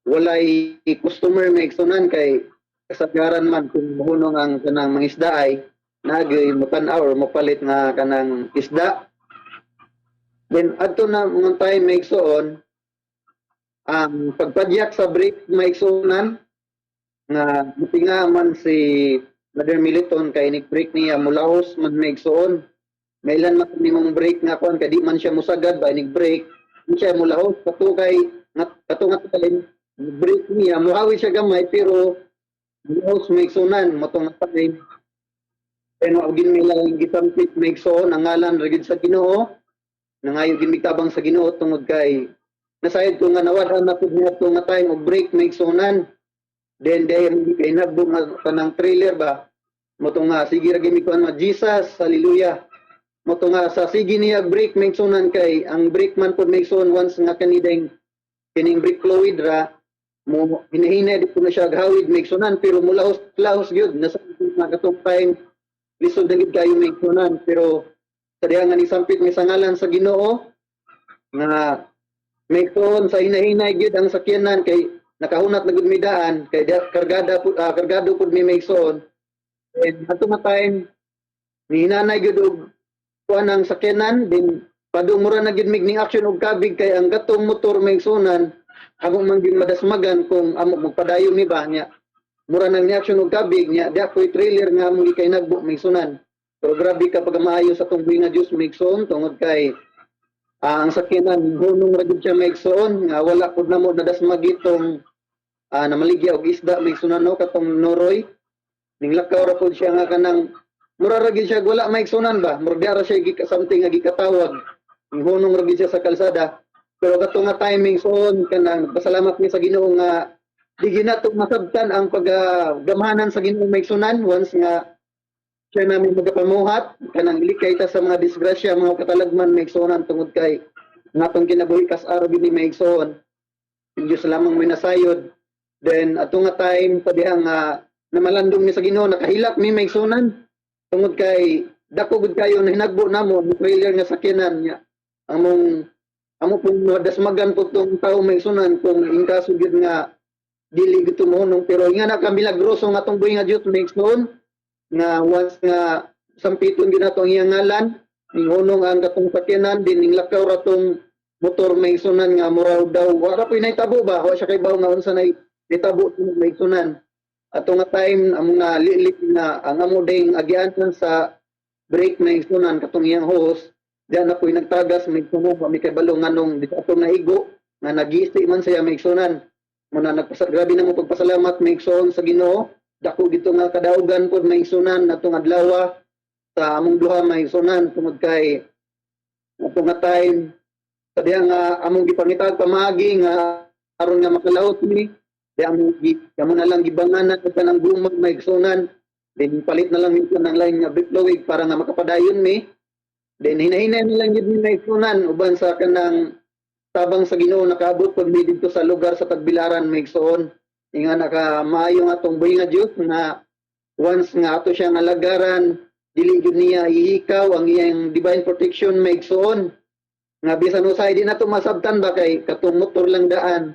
walay customer maigsunan kay kasagaran man kung mahunong ang kanang mga isda ay nagay mo tan-aw or mopalit nga kanang isda. Then adto na mga time maigsuon ang pagpadyak sa brake maigsunan nga mutinga man si Brother Militon kay ni-brake niya mulahos man maigsuon. May ilan man mong break nga kon kadi man siya musagad ba nig break siya mulahos katukay katungat kalin break niya muhawi siya gamay pero mulahos maigsunan motong time pero agin may lang gitampit maigsoon ang ngalan rigid sa Ginoo nangayo gid mitabang sa Ginoo tungod kay nasayod ko nga nawadan na pud niya to nga time og break maigsunan then dahil kay nagbo nga kanang trailer ba motong nga sige ra gid mi kuan Jesus hallelujah. Moto nga sa sige niya brake maigsunan kay ang brake man pod maigsoon once nga kining brake fluid ra mo hinahinay dito na siya gahawid maigsunan pero mulahos gyud nasa nga katong time lisod na gid kayo maigsunan pero sa diha nga ni sampit mi sa ngalan sa Ginoo nga maigsoon sa hinahinay gyud ang sakyanan kay nakahunat na gud mi daan kay kargado pod mi maigsoon and ato nga time ni hinanay gyud og kuan ang sakyanan din padumura na gid mig ning action og kabig kay ang gatong motor maigsunan amo man gid madasmagan kung amo magpadayon ni ba niya mura nang reaction og kabig nya di ako'y trailer nga among gikay nagbo may sunan. Pero grabe ka pag maayo sa tong buhi nga Dios may igsoon tungod kay ang sakyanan hunong ra gid siya may igsoon nga wala pud namo nadasmag itong namaligya og isda may sunan no katong noroy ning lakaw ra pud siya nga kanang mura ra gid siya wala may igsunan ba mura di ra siya something nga gikatawag ning hunong ra gid siya sa kalsada pero kato nga timing soon kanang pasalamat mi sa Ginoo nga di ginato masabtan ang paggamhanan sa Ginoo may igsunan once nga siya namin magapamuhat kanang ilikay ta sa mga disgrasya mga katalagman may igsunan tungod kay natong kinabuhi kas araw gid ni may igsoon Diyos lamang may nasayod then ato nga time pa diha nga namalandong mi sa Ginoo nakahilak mi may igsunan tungod kay dako gud kayo na hinagbo namo ni trailer nga sakyanan niya amo pong dasmagan po tong tao may igsunan kung ingkaso gid nga dili gid tumuhonong pero nga na kamilagroso nga tong buhi nga Dios may igsoon nga once nga sampiton gid nato ang iyang ngalan ning hunong ang katong sakyanan din ning lakaw ra tong motor may igsunan nga mura daw wala pa nahitabo ba wa siya kay bawo nga unsa nay nahitabo may igsunan ato nga time among na lilit na ang amo ding agianan sa brake may igsunan katong iyang hose diyan na po'y nagtagas may igsunan wa mi kay balo nganong dito atong naigo nga nagisi man siya may igsunan muna grabe na mo pagpasalamat may igsoon sa Ginoo dako dito nga kadaugan pod may igsunan atong adlaw sa among duha may igsunan tungod kay ato nga time sa diha nga among gipangitag pamagi nga aron nga makalahot mi di among na lang gibanganan og kanang gumag may igsunan then palit na lang ito ng line nga brake fluid para nga makapadayon mi then hinahinay na lang gid mi may igsunan uban sa kanang tabang sa Ginoo nakaabot pag mi dito sa lugar sa Tagbilaran may igsoon nga nakamaayo nga tong buhi nga Dios nga once nga ato siya nga lagaran dili gyud niya ihikaw ang iyang divine protection may igsoon nga bisan usay di nato masabtan ba kay katong motor lang daan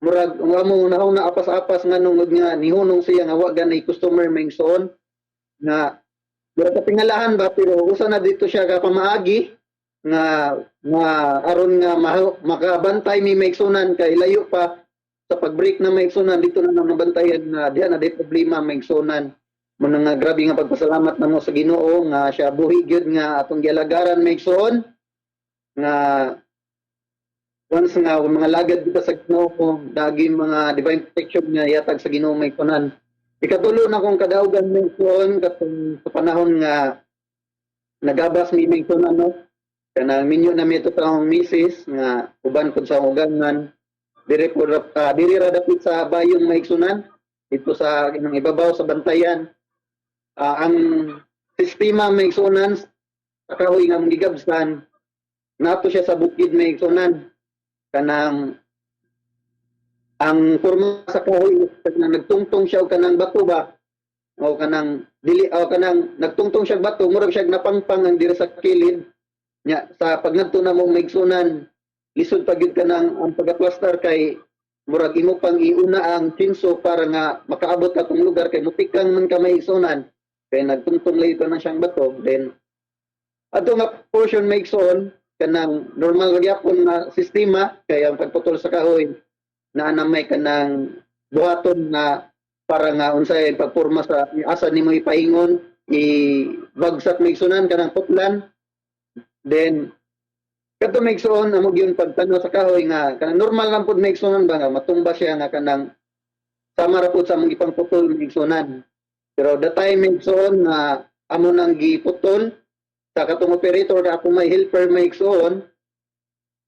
murag amo nahong na apas-apas nga nung nga nihunong siya nga wa ganay customer may igsoon nga murag katingalahan ba pero usa na dito siya ka pamaagi nga aron nga makabantay mi may igsunan kay layo pa sa pag-break na may igsunan dito na nabantayan na diha na day problema may igsunan mo nga grabe nga pagpasalamat namo sa Ginoo nga siya buhi gyud nga atong gialagaran may igsoon nga once nga mga lagad dito sa Ginoo dagi mga divine protection nga yatag sa Ginoo may igsunan ikatulo na kong kadaugan may igsoon katong sa panahon nga nagabas mi may igsunan no kanang minyo na mi ito taong misis nga uban pud sa ugangan diri ra dapit sa bayong maigsunan dito sa inang ibabaw sa bantayan ang sistema maigsunan sa kahoy nga gigabsan nato siya sa bukid maigsunan kanang ang forma sa kahoy kanang nagtungtong siya og kanang bato ba o kanang dili o kanang nagtungtong siya bato murag siya napangpang ang diri sa kilid nya sa pag ngadto na mo maigsunan lisod pa gyud kanang ang pagaplastar kay murag imo pang iuna ang tinso para nga makaabot ka tong lugar kay mutikang man ka may igsunan kay nagtungtong lay ka na siyang bato then ato nga portion may igsoon kanang normal gyapon na sistema kay ang pagputol sa kahoy na anamay kanang buhaton na para nga unsay pagporma sa asa nimo ipaingon ibagsak may igsunan kanang putlan then kato may igsoon amo gyud pagtanaw sa kahoy nga kanang normal lang pud may igsunan ba nga matumba siya nga kanang sama ra pud sa mga ipangputol may igsunan pero the time may igsoon nga amo nang giputol sa katong operator na ako may helper may igsoon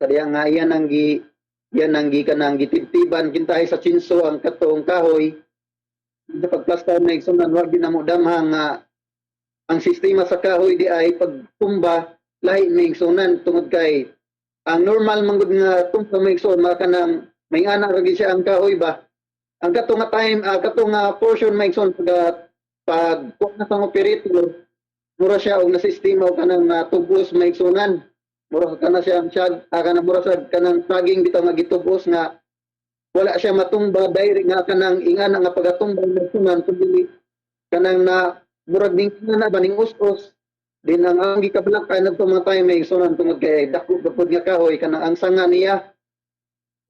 kaya nga yan ang kanang gitibtiban kintahi sa chinso ang katong kahoy sa pagplaster may igsunan wag din amo damha nga ang sistema sa kahoy di ay pagtumba lahi may igsunan tungod kay ang normal manggod nga tumpa may igsoon maka nang may anak ra siya ang kahoy ba ang katong nga time katong nga portion may igsoon pag na sang operator mura siya og na sistema og kanang tubos may igsunan mura kana siya ang siyag kanang mura sa kanang saging bitaw nga gitubos nga wala siya matumba dahil nga kanang ingana nga pagatumba may igsunan kundi kanang na murag ning na baning us-us din ang gikabalak kay nagtumatay may igsunan tungod kay dako gapod nga kahoy kanang ang sanga niya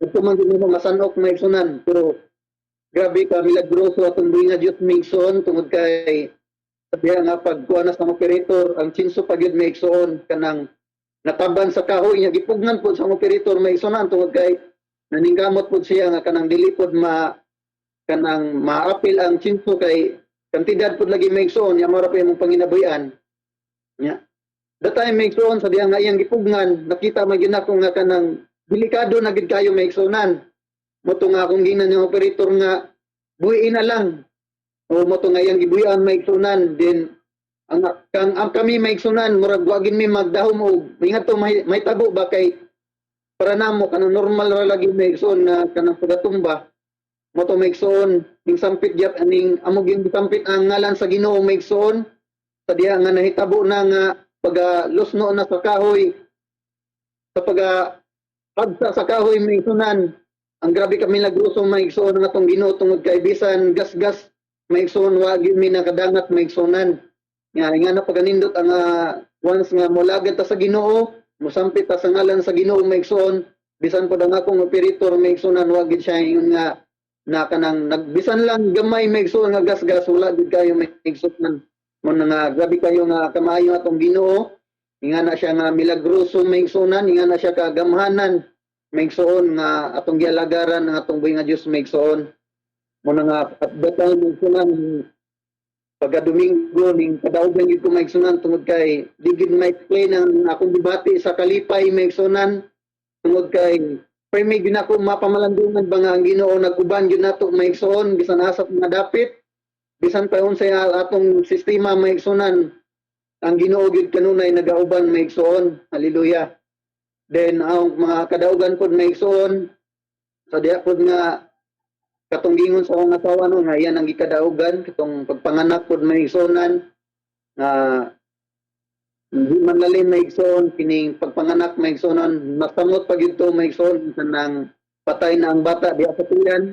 ito man din mo masanok may igsunan pero grabe ka milagroso atong buhi nga Dios Migson tungod kay sabihan nga pagkuha na sa operator ang chinso pag yun maigsoon kanang nataban sa kahoy niya gipugnan po sa operator maigsonan tungod kay naningkamot po siya nga kanang dili pod kanang maapil ang chinso kay kantidad pod lagi maigsoon ya mara pa imong panginabuyan nya that time maigsoon sa diha nga iyang gipugnan nakita man gyud nako nga kanang delikado na gid kayo maigsonan moto nga akong ginan ng operator nga buhiin na lang o mo to nga iyang gibuyan maigsunan din ang kami maigsunan murag wagin mi magdahom og ingat to may tabo ba kay para namo kanang normal ra lagi maigsoon na kanang pagatumba mo to maigsoon ning sampit gyap aning amo gyud sampit ang ngalan sa Ginoo maigsoon sa diha nga nahitabo na nga pagalusno na sa kahoy sa hagsa sa kahoy maigsunan ang grabe ka milagrosong maigsoon nga tong Ginoo tungod kay bisan gas-gas maigsoon wagi mi nakadangat maigsonan nga na paganindot ang once nga molagad ta sa Ginoo mosampit ta sa ngalan sa Ginoo maigsoon bisan pod ang akong operator maigsonan wagi siya ingon nga na kanang nagbisan lang gamay maigsoon nga gas-gas wala gid kayo maigsoon mo nga grabe kayo nga kamayo atong Ginoo nga na siya nga milagroso maigsonan nga na siya kagamhanan maigsoon nga atong gialagaran ng atong buhi nga Dios maigsoon mo nga at that time maigsunan pagka Domingo ning kadaugan gid ko maigsunan tungod kay di gid ma-explain ang akong debate sa kalipay maigsunan tungod kay permi gid ako mapamalandungan ba nga ang Ginoo naguban gid nato maigsuon bisan asa nga dapit bisan pa unsay atong sistema maigsunan ang Ginoo gid kanunay nagauban maigsuon haleluya then ang mga kadaugan pod maigsuon sa diha pod nga katong gingon sa akong asawa no nga yan ang gikadaugan katong pagpanganak pod maigsuonan nga hindi man lalim maigsuon kining pagpanganak maigsuonan masamot pag ito maigsuon kanang patay na ang bata diha sa tiyan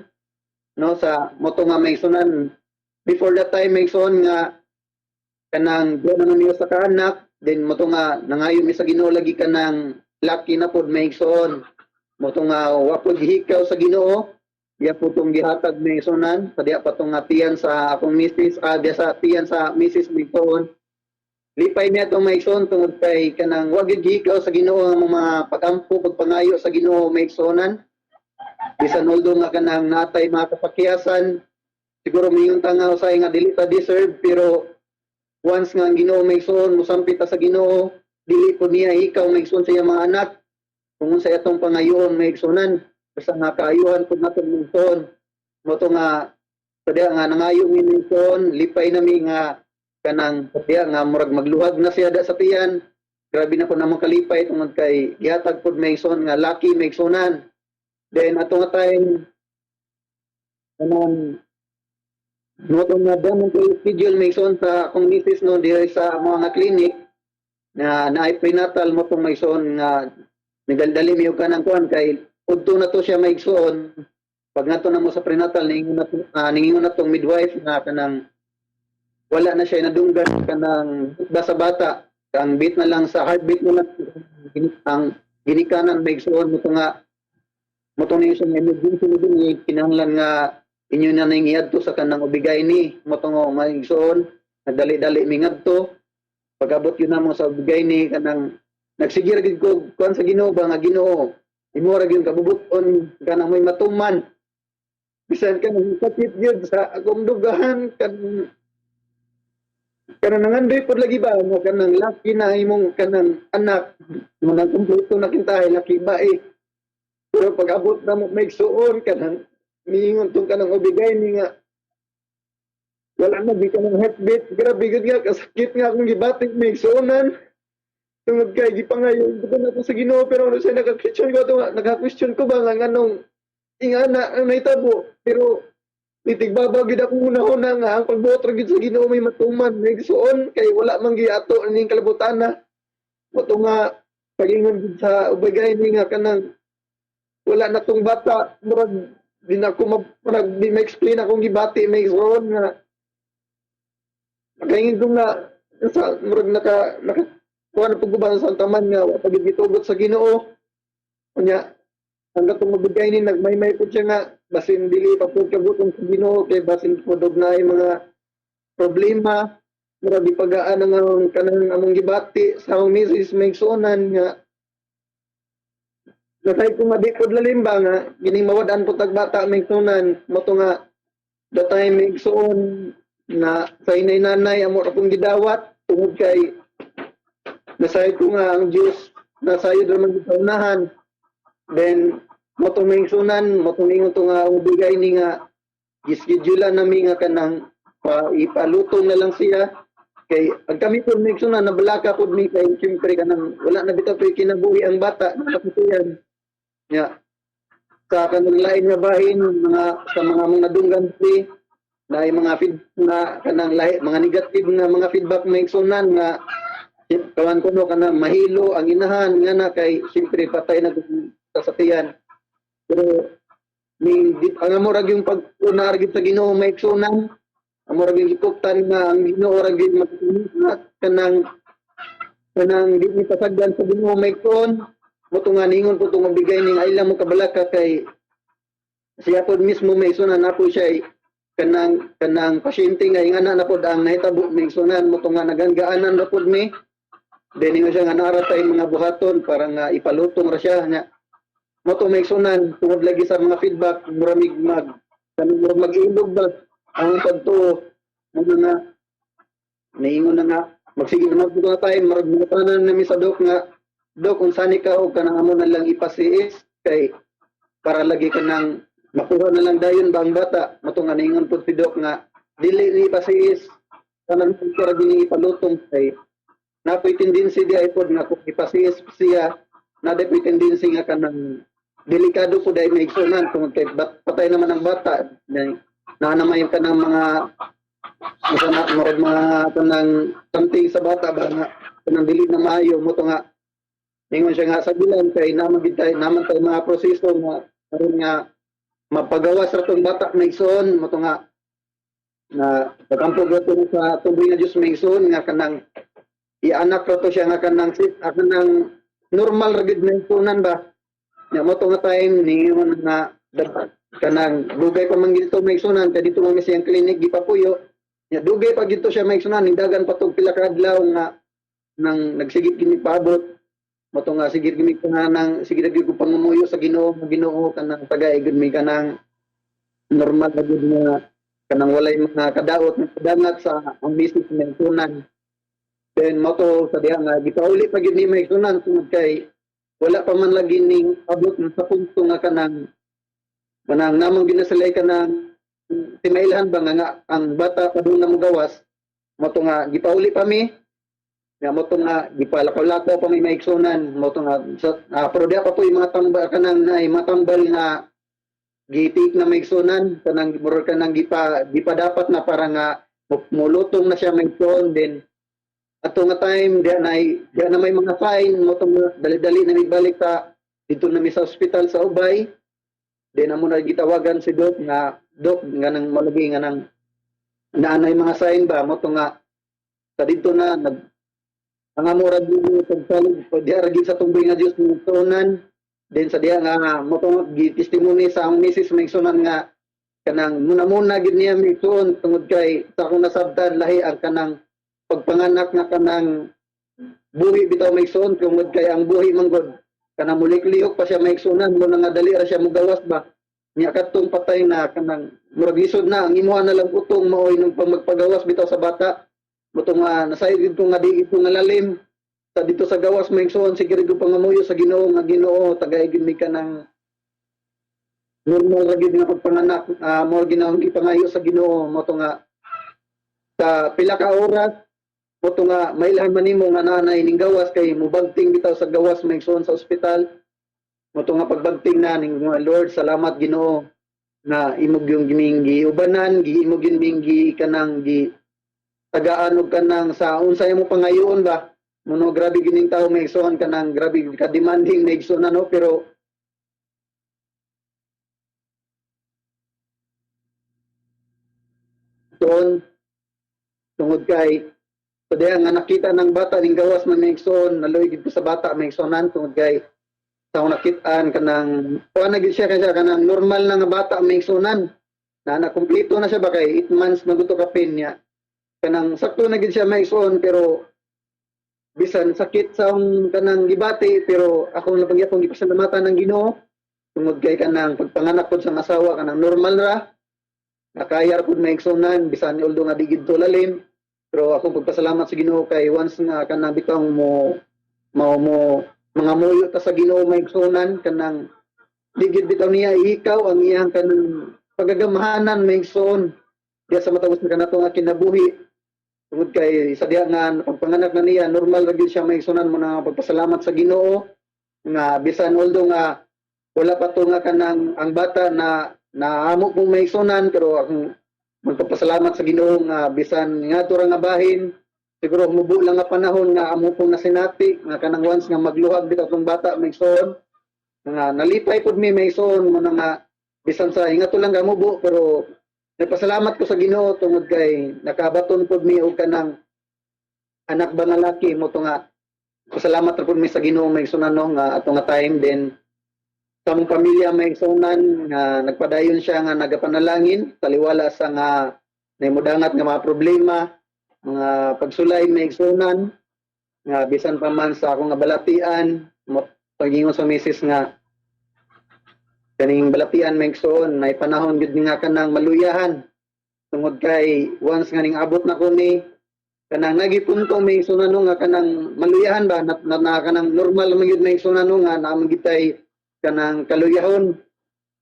no sa moto nga maigsuonan before that time maigsuon nga kanang diha naman niyo sa kaanak then moto nga nangayo mi sa Ginoo lagi kanang laki na pod maigsuon moto nga wa pod hikaw sa Ginoo diya po itong gihatag ni Sunan, sa diya pa itong tiyan sa akong misis, diya sa tiyan sa misis Migsoon. Lipay niya itong Maigsoon tungod kay kanang wagid hikaw sa Ginoo ang mga pagampo, pagpangayo sa Ginoo Maigsonan. Bisan although nga kanang natay mga kapakyasan, siguro mayong tanga usay nga dili ta deserve, pero once nga ang Ginoo Maigsoon, musampit ta sa Ginoo, dili po niya hikaw Maigsoon sa iyang mga anak, kung sa itong pangayoon Maigsonan. Basta nga kaayuhan po natin Migsoon. Moto nga, sadya nga nangayo mi Migsoon, lipay nami nga kanang sadya nga murag magluhag na siya da sa tiyan. Grabe na po namang kalipay tungod kay gihatag po Migsoon nga laki Migsoonan. Then ato nga time, kanang moto nga damang ko schedule Migsoon sa akong misis no, diri sa mga clinic na naay prenatal mo itong Migsoon nga nagdaldali miyo ka ng kuhan kay udto na to siya maigsuon pag nato na mo sa prenatal ningingon na tong midwife nga kanang wala na siya nadunggan kanang sa bata ang beat na lang sa heartbeat mo lang ang ginikanan maigsuon mo to nga mo to niyo sa emergency mo din kinahanglan nga inyo na ning iadto sa kanang ubigay ni mo to nga maigsuon nagdali-dali mingadto pag-abot yun na mo sa ubigay ni kanang nagsigir gid ko kuan sa Ginoo ba nga Ginoo imura gyud kabubuton kanang may matuman bisan ka nang sakit gyud sa akong dugahan kanang nangandoy pod lagi ba mo kanang laki na imong kanang anak mo nang kumpleto na kintahay laki ba pero pag abot na mo maigsuon kanang miingon tong kanang ubigay ni nga wala na di ka ng heartbeat grabe gyud nga kasakit nga akong gibatik maigsuonan tungod kay gipangayo ko na to sa Ginoo pero ano siya naka-question ko to naka-question ko ba nga nganong ingana ang nahitabo pero itigbabaw gid ako una nga ang pagbuot ra gid sa Ginoo may matuman may gisuon kay wala man giato ning kalabutan na moto nga pagingon gid sa ubagay ni nga kanang wala na tong bata murag di na ko murag di ma-explain akong gibati may gisuon nga nakaingin ko nga sa murag naka kuha na pagkubahan sa taman nga pagigitugot sa Ginoo. Kunya, hanggat tumabigay ni nagmay-may po siya nga basin dili pa po kabutong sa Ginoo kay basin po dog na mga problema mura di pagaan ang kanang among gibati sa among misis may sunan nga natay ko nga di pod lalimba nga gining mawad-an po tag bata may sunan mo to nga the time may suon na sa inay nanay amo ra pong gidawat tungod kay nasayod ko nga ang Diyos nasayod ra man gitaunahan. Then, motuming sunan, motuming ito nga ubigay ni nga gischedulean nami nga kanang ipalutong na lang siya. Kay, ag kami po may sunan, nabalaka po mi kay siyempre kanang wala na bitaw po kinabuhi ang bata, nakasutuyan. Ya. Sa kanang lain nga bahin, sa mga dunggan na yung mga feed na kanang lahi, mga negative nga mga feedback may sunan nga kawan ko no kanang mahilo ang inahan nga na kay siyempre patay na kasatiyan. Pero ang amorag yung pag-una argit sa Ginoo may sunan, amorag yung ikuptan nga ang Ginoo argit magsulat kanang di ni pasagdan sa Ginoo may kon mo nga ningon po tong mabigay ning ay lang mo kabalaka kay siya pod mismo may sunan na po siya kanang pasyente nga ingana na pod ang nahitabo may sunan mo nga nagangaanan na pod mi. Then ingon siya nga naratay mga buhaton para nga ipalutong ra siya nya mo may sunan tungod lagi sa mga feedback muramig mag-ilog ba ang pagtuo nga niingon na nga magsige na po na tayo maragmutanan na mi sa dok nga dok kung saan ikaw kanang amo na lang ipasiis kay para lagi ka nang makuha na lang dayon ba ang bata mo nga niingon po si dok nga dili ni ipasiis kanang para gini ipalutong kay napoy tendency di ay pod nga kung ipasiis siya na dapat tendency nga kanang delikado po dahil may sunan kung patay naman ang bata na namay ka ng mga kanang something sa bata ba nga kanang dili na maayo mo to nga ningon siya nga sa bilan kay naman tayo mga proseso nga karon nga mapagawas ra tong bata may son mo to nga na pagkampog ra to sa tuboy nga Dios may son nga kanang ianak ra to siya nga kanang normal ra gid may sunan ba. Ya mo to nga time ningon nga kanang dugay pa man gito may sunan kay dito man siyang clinic gipapuyo. Ya dugay pa gito siya may sunan nidagan pa tog pila ka adlaw nga nang nagsigit kini paabot. Mo to nga sigit kini nang sigit gyud ko pangamuyo sa Ginoo kanang tagay gud mi kanang normal na gud nga kanang walay mga kadaot nga kadangat sa ang business may sunan. Then mo to sa diha nga gipauli pa gid ni may sunan tungod kay wala pa man lagi ning abot sa punto nga kanang namang ginasalay ka ng timailhan ba nga ang bata pa doon na magawas mo to nga gipauli pa mi nga mo to nga gipalakaw-lakaw pa mi maigsunan mo to nga pero diha pa po yung mga tambal kanang mga tambal nga gitik na maigsunan kanang murag kanang gipa dapat na para nga mulutong na siya maigsuon din ato nga time diya na may mga fine mo dali-dali na balik ta dito na mi sa ospital sa Ubay then amo na gitawagan si Doc nga nang malagi nga nang naanay mga sign ba mo nga sa dito na ang amo ra dito pagsalig diya ra gid sa tuboy nga Dios ng tunan then sa diya nga mo gi-testimony sa ang misis Mingsonan nga kanang muna gid niya Mingson tungod kay sa akong nasabtan lahi ang kanang pagpanganak nga kanang buhi bitaw Mingson tungod kay ang buhi manggod kanang muliklihok pa siya Mingsonan mo nga dali ra siya mugawas ba niya katong patay na kanang murag lisod na ang imuha na lang utong maoy nung magpagawas bitaw sa bata mo nga nasayod dito nga di ito nga lalim sa dito sa gawas Mingson sige rin pangamuyo sa Ginoo nga Ginoo tagay gid mi kanang normal ra gid nga pagpanganak mo ginaong ipangayo sa Ginoo mo nga sa pila ka oras mo nga mailhan man nimo nga nanay ning gawas kay mubagting bitaw sa gawas Mingson sa ospital mo nga pagbagting na ning Lord salamat Ginoo na imog yung gimingi ubanan giimog yung mingi kanang gi tagaan og kanang sa unsay mo pangayoon ba mono grabe gining tawo Mingson kanang grabe ka demanding Mingson no pero doon tungod kay so diha nga nakita ng bata ning gawas man Mingson naloy gid ko sa bata Mingsonan tungod kay sa akong nakitaan kanang kuan na gid siya kay siya kanang normal na nga bata may igsunan na nakumpleto na siya ba kay 8 months na gusto ka pin niya kanang sakto na gid siya may igsuon pero bisan sakit sa akong kanang gibati pero ako na pagyapon gipasalamatan ng Ginoo tungod kay kanang pagpanganak pod sa asawa kanang normal ra nakaya pud may igsunan bisan although nga di gid to lalim pero ako pagpasalamat sa Ginoo kay once nga kanang bitaw mo mga muyo ta sa Ginoo may igsunan kanang digid bitaw niya ikaw ang iyang kanang pagagamahanan may igsoon diya sa matapos na kanato nga kinabuhi tungod kay sa diha nga pagpanganak na niya normal ra gyud siya may igsunan mo na pagpasalamat sa Ginoo nga bisan although nga wala pa to nga kanang ang bata na naamo kong may igsunan pero akong magpapasalamat sa Ginoo nga bisan nga ra nga bahin siguro mubo lang nga panahon nga amo pong nasinati nga kanang once nga magluhag bitaw tong bata may igsoon nga nalipay pud mi may igsoon mo na nga bisan sa hingato lang nga mubo pero nagpasalamat ko sa Ginoo tungod kay nakabaton pud mi og kanang anak ba nga laki mo to nga pasalamat ra pud mi sa Ginoo may igsunan no nga ato nga time then sa among pamilya may igsunan nga nagpadayon siya nga nagapanalangin taliwala sa nga naimudangat nga mga problema mga pagsulay may igsunan nga bisan pa man sa akong nga balatian mo pagingon sa misis nga kaning balatian may igsoon nay panahon gud nga kanang maluyahan tungod kay once nga ning abot na ko ni kanang nagipunto may igsunan no nga kanang maluyahan ba na kanang normal man gud may igsunan no nga naamang gitay kanang kaluyahon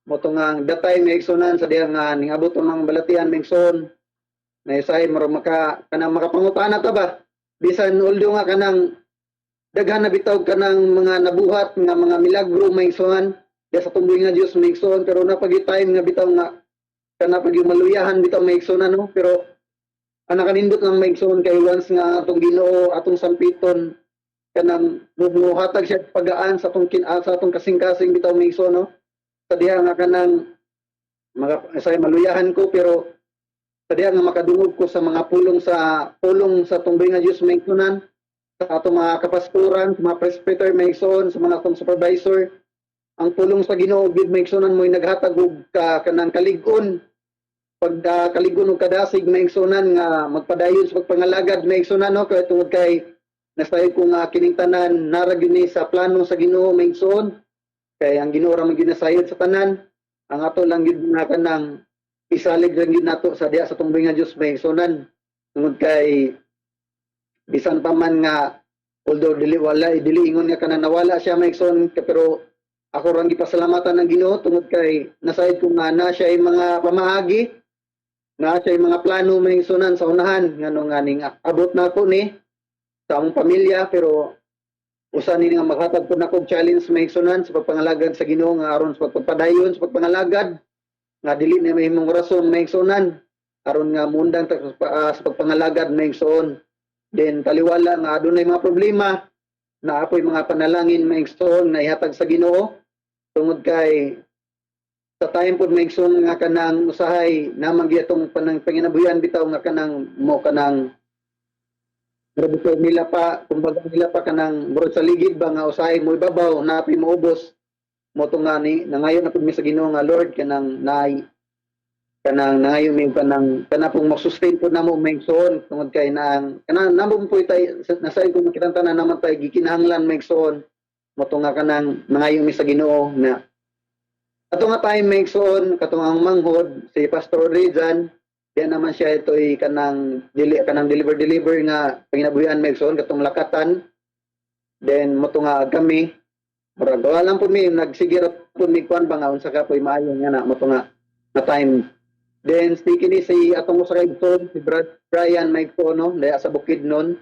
mo to nga datay may igsunan sa diha nga ning abot ng balatian may igsoon na isay maro kanang makapangutana ta ba bisan although nga kanang daghan na bitaw kanang mga nabuhat nga mga milagro may igsoon diya sa tumboy nga Dios may igsoon pero napagi time nga bitaw nga kana pag maluyahan bitaw may igsoon no pero ang nakanindot ng may igsoon kay once nga atong Ginoo atong sampiton kanang muhatag siya pagaan sa atong kasing-kasing bitaw may igsoon no sa diha nga kanang say maluyahan ko pero sa diha nga makadungog ko sa mga pulong sa tumboy nga Dios may igsunan sa atong mga kapastoran sa mga presbyter may igsoon sa mga atong supervisor ang pulong sa Ginoo gid may igsunan mo naghatag og kanang kalig-on pag kalig-on og kadasig may igsunan nga magpadayon sa pagpangalagad may igsunan no kay tungod kay nasayod ko nga kining tanan nara gyud ni sa plano sa Ginoo may igsuon kay ang Ginoo ra man gyud nasayod sa tanan ang ato lang gyud nga kanang isalig lang gyud nato sa diha sa tumboy nga Dios may igsunan tungod kay bisan pa man nga although dili ingon nga kanang nawala siya may igsoon pero ako rang gipasalamatan ng Ginoo tungod kay nasayod ko nga na siya ay mga pamaagi na siya ay mga plano may igsunan sa unahan ngano nga ning abot na ko ni sa among pamilya pero usa ni nga maghatag pud nako challenge may igsunan sa pagpangalagad sa Ginoo nga aron sa pagpadayon sa pagpangalagad nga dili na mahimong rason may igsunan aron nga mundang sa pagpangalagad may igsoon then taliwala nga adunay mga problema na apoy mga panalangin may igsoon na ihatag sa Ginoo tungod kay sa time pod may igsoon nga kanang usahay namang giyatong panginabuhian bitaw nga kanang mo kanang grabe nila pa kumbaga nila pa kanang murag sa ligid ba nga usahay mo ibabaw na apoy maubos mo to nga ni nangayon na pud mi sa Ginoo nga Lord kanang kanang nangayon mi kanang pong mag-sustain po namo may igsoon tungod kay kanang namo po tay nasay ko makitanta na naman tay gikinahanglan may igsoon mo to nga kanang nangayon mi sa Ginoo na ato nga time may igsoon katong ang manghod si Pastor Rizan diyan naman siya ito'y kanang deliver nga panginabuhian may igsoon katong lakatan then mo to nga kami murag wala po mi nagsigirat po mi kuan ba nga unsa ka po'y maayo nga na mo to nga na time. Then kini si atong usa ka igsoon si Brian Mike no daya sa bukid nun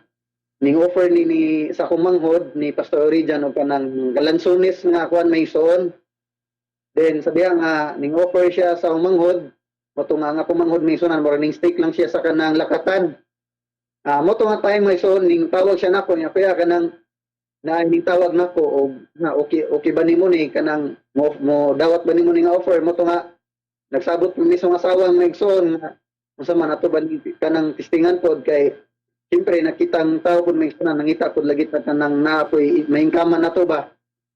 ning offer ni sa kumanghod ni Pastor Orijan og kanang galansones nga kuan may igsoon. Then sabihan nga ning offer siya sa kumanghod mo to nga kumanghod may igsoon mo ning steak lang siya sa kanang lakatan. Mo to nga time may igsoon ning tawag siya nako nya kaya kanang na ning tawag nako og na okay ba nimo ni kanang mo dawat ba nimo ning offer mo to nga nagsabot mi sa asawa may igsoon unsa man ato ba kanang testingan pod kay siyempre nakitang tao pod may igsoon nangita pod lagi ta kanang naapoy mahingkaman nato ba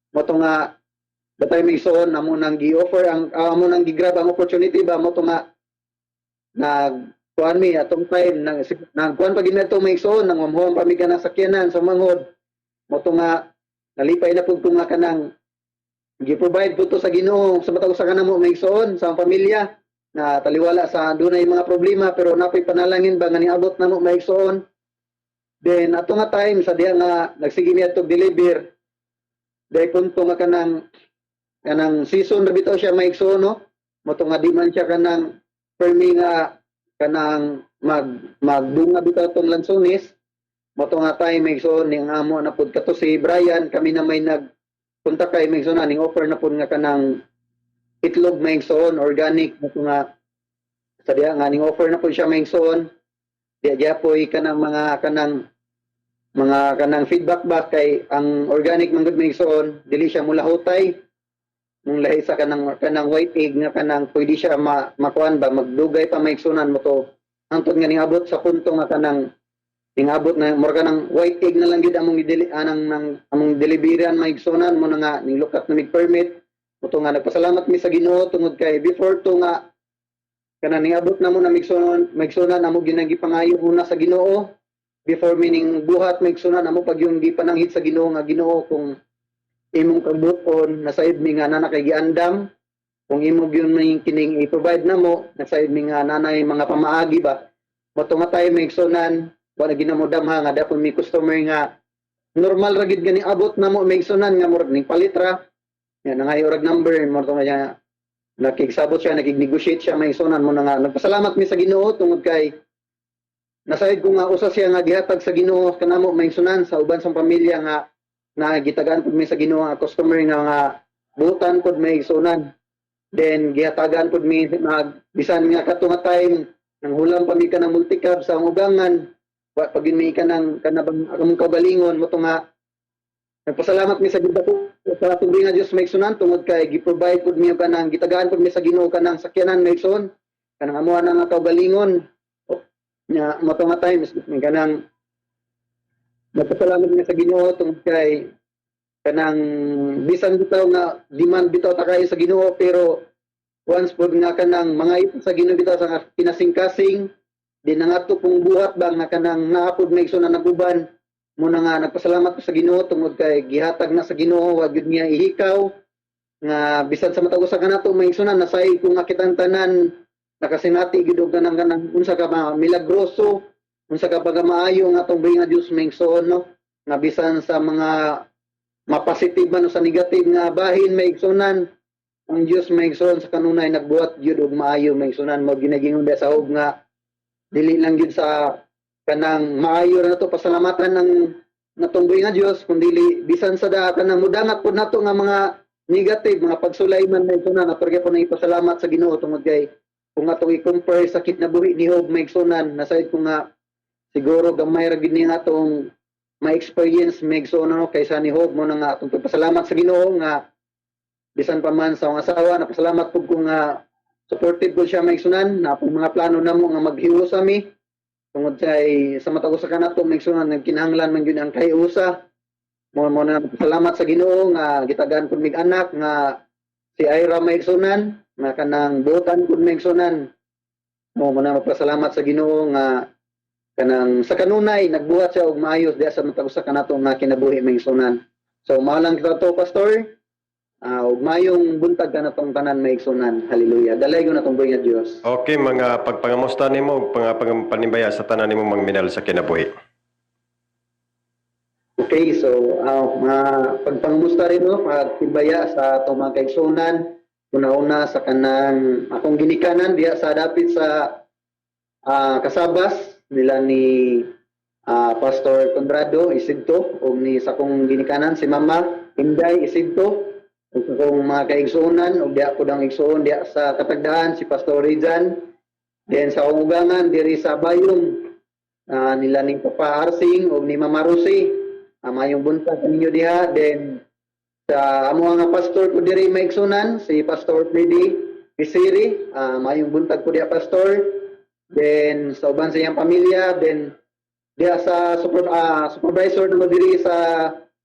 mo to nga Batay Mason amo nang gi-offer ang amo nang gi-grab ang opportunity ba mo to nga nag kuan mi atong time nang kuan pag ginadto Mason nang mamuhang pamiga ng sakyanan sa manghod mo to nga nalipay na pud ko nga kanang gi-provide po to sa Ginoo sa matag usa ka namo Mason sa pamilya na taliwala sa dunay mga problema pero napay panalangin ba nga niabot namo Mason. Then ato nga time sa diha nga nagsige mi adto deliver dahil punto nga kanang season na bitaw siya Mason no mo to nga di man siya kanang permi nga kanang magbunga bitaw tong lansones mo to nga time Mason ning amo na pud kato si Brian kami na may nagpunta kay Mason ning offer na pud nga kanang itlog Mason organic mo to nga sa diha nga ning offer na pud siya Mason diya po kanang mga kanang feedback ba kay ang organic man gud Mason dili siya mula hutay mong lahi sa kanang white egg nga kanang pwede siya makuan ba magdugay pa Masonan mo to hangtod nga niabot sa punto nga kanang ningabot na more kanang white egg na lang gid among among deliveran Masonan mo na nga ning lukat na mig permit mo to nga nagpasalamat mi sa Ginoo tungod kay before to nga kanang niabot na mo na Masonan amo ginang gipangayo una sa Ginoo before meaning buhat Masonan amo pag yung gipananghit sa Ginoo nga Ginoo kung imong kabuton na said mi nga nana kay giandam kung imo gyud may kining i-provide namo na said mi nga nanay mga pamaagi ba mo to nga tayo Masonan wala ginamodam ha nga dapon mi customer nga normal ra gid gani abot namo Masonan nga murag ning palitra yan nangayo rag number mo to nga nakigsabot siya nakig-negotiate siya Masonan mo na nga nagpasalamat mi sa Ginoo tungod kay nasayod ko nga usa siya nga gihatag sa Ginoo kanamo Masonan sa uban sa pamilya nga na gitagaan pud mi sa Ginoo nga customer nga butan pud Masonan then gihatagan pud mi bisan nga kato nga time nang hulam pa mi ka ng multicab sa ugangan pag mi ka ng kanabang among kaugalingon mo to nga nagpasalamat mi sa Ginoo sa tubig nga Dios Masonan tungod kay gi-provide pud mi kanang gitagaan pud mi sa Ginoo kanang sakyanan Mason kanang amuha na nga kaugalingon nya mo to nga time kanang nagpasalamat mi sa Ginoo tungod kay kanang bisan bitaw nga demand bitaw ta kayo sa Ginoo pero once pud nga kanang mga ito sa Ginoo bitaw sa kinasing-kasing di na nga to pong buhat ba nga kanang naapod Mason na naguban mo na nga nagpasalamat ko sa Ginoo tungod kay gihatag na sa Ginoo wa gyud niya ihikaw nga bisan sa matag usa kanato Mason na nasay ko nga kitang tanan nakasinati gid og kanang unsa ka milagroso unsa ka pagamaayo nga atong nga Dios Mason no nga bisan sa mga mapositive man o sa negative nga bahin Masonan ang Dios Mason sa kanunay nagbuhat gyud og maayo Masonan mo ginagingon sa sahog nga dili lang gyud sa kanang maayo na to pasalamatan ng natunggoy nga Dios kundi bisan sa kanang mudangat pud nato nga mga negative mga pagsulay man Masonan naturga po nang ipasalamat sa Ginoo tungod kay kung atong i-compare sa kinabuhi ni Job Masonan nasayod ko nga siguro gamay ra gid ni atong ma-experience Masonan no kaysa ni Job mo na nga atong pasalamat sa Ginoo nga bisan pa man sa akong asawa napasalamat pud ko nga supportive ko siya Masonan na apong mga plano namo nga maghiusa mi tungod kay sa matag usa kanato Masonan nagkinahanglan man gyud ang kahiusa mo na napasalamat sa Ginoo nga gitagaan pud mig anak nga si Ira Masonan nga kanang buotan pud Masonan mo na magpasalamat sa Ginoo nga kanang sa kanunay nagbuhat siya og maayos diha sa matag usa kanato nga kinabuhi Masonan so mao lang kita to pastor ug mayong buntag kanatong tanan Masonan haleluya dalay ko natong buhi nga Dios. Okay, mga pagpangamusta nimo panibaya sa tanan nimo mangminal sa kinabuhi. Okay, so mga pagpangamusta rin no pagtibaya sa atong mga kaigsunan una-una sa kanang akong ginikanan diha sa dapit sa kasabas nila ni Pastor Conrado Isidto o ni sa kong ginikanan si Mama Inday Isidto ug sa kong mga kaigsuonan ug diha ko dang igsuon diha sa Katagdaan si Pastor Rizan then sa akong ugangan diri sa Bayong nila ni Papa Arsing ug ni Mama Rosie mayong buntag ninyo diha then sa amo nga pastor ko diri maigsunan si Pastor Freddy Bisiri mayong buntag ko diha pastor. Then sa uban sa iyang pamilya, then diya sa supervisor naman diri sa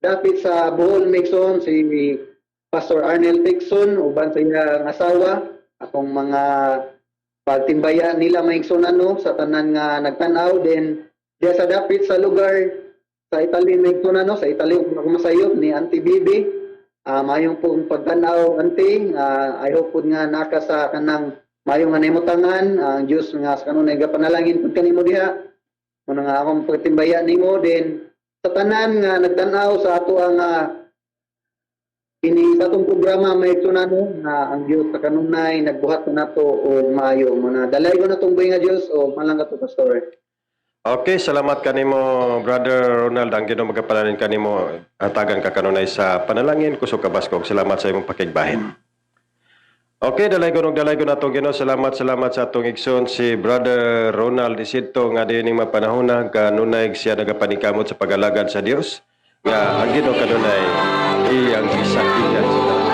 dapit sa Bohol Mason si Pastor Arnel Dixon uban sa iyang asawa, akong mga pagtimbaya nila maigsunan no sa tanan nga nagtan-aw din diya sa dapit sa lugar sa Italy maigsunan no sa Italy kung ako masayop ni Auntie Bibi. Mayong pong pagtan-aw Auntie, I hope pud nga naka sa kanang mayong nga nahimutangan ang Dios nga sa kanunay gapanalangin pud kanimo diha. Muna nga akong pagtimbaya nimo din sa tanan nga nagtan-aw sa ato ang ini sa itong programa may tunano na ang Diyos sa kanunay nagbuhat na nato o maayo mo na dalay ko na itong buhay nga Diyos o malang ka ito, Pastor. Okay, salamat kanimo Brother Ronald. Ang Ginoo magapalanin kanimo atagan ka kanunay sa panalangin kusog kabaskog. Salamat sa imong pakigbahin. Okay, dalay ko na itong Ginoo. Salamat sa atong igsoon si Brother Ronald Isidto nga dining mapanahona kanunay siya nagapaningkamot sa pagalagad sa Dios. Nga ang Ginoo kanunay iyang gisakitan sa tanan.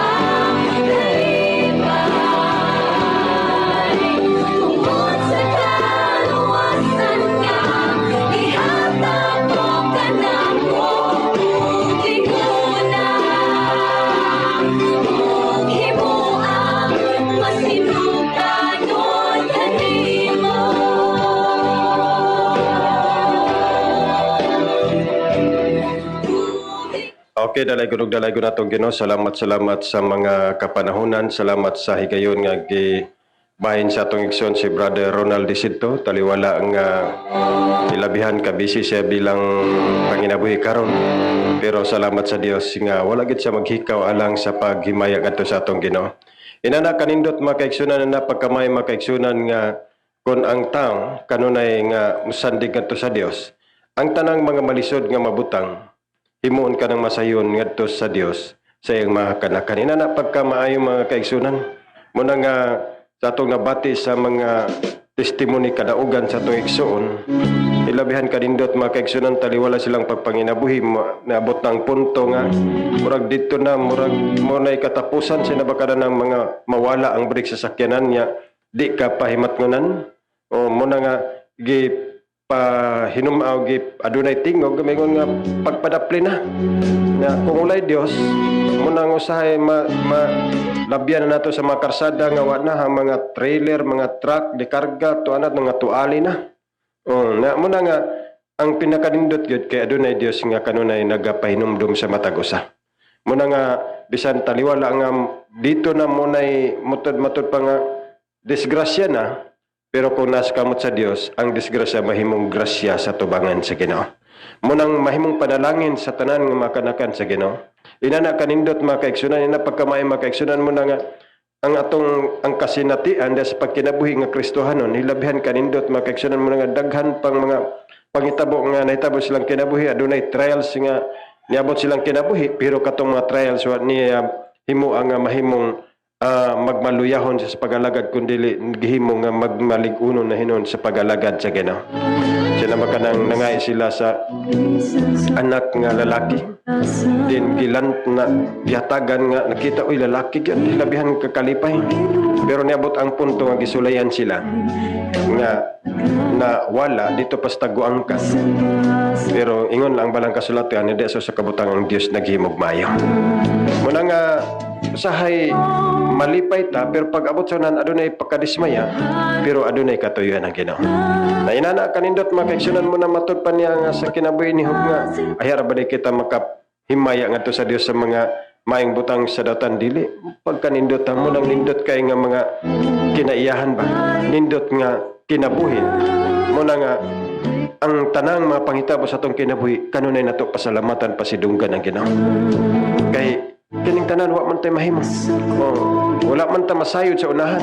Okay, dalay ko na itong Ginoo. Salamat sa mga kapanahunan. Salamat sa higayon nga gibahin sa atong igsoon si Brother Ronald Isidto. Taliwala ang ilabihan kabisi siya bilang panginabuhi karon. Pero salamat sa Dios nga wala gid siya maghikaw alang sa paghimaya kadto sa atong Ginoo. Inana kanindot makaigsunan na pagkamay makaigsunan nga kun ang tawo kanunay nga musandig kadto sa Dios. Ang tanang mga malisod nga mabutang himuon ka ng masayon ngadto sa Dios sa iyang mga kanakan. Inana pagka maayo mga kaigsunan muna nga sa atong nabati sa mga testimony kadaugan sa atong igsoon ilabihan kanindot mga kaigsunan taliwala silang pagpanginabuhi naabot ng punto nga murag dito na murag mo na katapusan sa nabakada ng mga mawala ang brake sa sakyanan niya di ka pahimatngunan o muna nga gi hinumaw gi adunay tingog gamingon nga pagpadapli na kung ulay Dios muna nga usahay labyan na nato sa mga karsada nga wa na mga trailer mga truck di karga tuanat mga tuali na muna nga ang pinakanindot gyud kay adunay Dios nga kanunay nagapahinumdum sa matag usa muna nga bisan taliwala nga dito na munay matod pa nga disgrasya na. Pero kung nasa kamot sa Dios, ang disgrasya mahimong grasya sa tubangan sa Ginoo. Munang mahimong panalangin sa tanan nga makanakan sa Ginoo. Inana kanindot makaigsunan ina pagkamay makaigsunan mo na nga ang kasinatian sa pagkinabuhi nga Kristohanon hilabihan kanindot makaigsunan mo na nga daghan pang mga pangitabo nga nahitabo silang kinabuhi adunay trials nga niabot silang kinabuhi pero katong mga trials wa niya himo ang mahimong magmaluyahon sa pagalagad kundi gihimo nga magmaligunon na hinon sa pagalagad sa Ginoo. Sila makanang nangay sila sa anak nga lalaki. Din gilant na biyatagan nga nakita oy lalaki gyud labihan kakalipay. Pero niabot ang punto nga gisulayan sila nga na wala dito pas taguang ka. Pero ingon lang balang kasulatan ni sa kabutang ang Dios naghimog mayo. Muna nga usahay malipay ta pero pag abot sa nan adunay pagkadismaya pero adunay katuyoan ang Ginoo. Na inana kanindot makaigsunan mo na matud pa niya nga sa kinabuhi ni nga ayara ba kita makahimaya ngadto sa Dios sa mga maayong butang sa datan dili pagkanindot mo nang nindot kay nga mga kinaiyahan ba nindot nga kinabuhi mo na nga ang tanang mga panghitabo sa atong kinabuhi kanunay nato pasalamatan pasidunggan ang Ginoo. Kay kining tanan wa man tay mahimo. Wala man ta masayod sa unahan.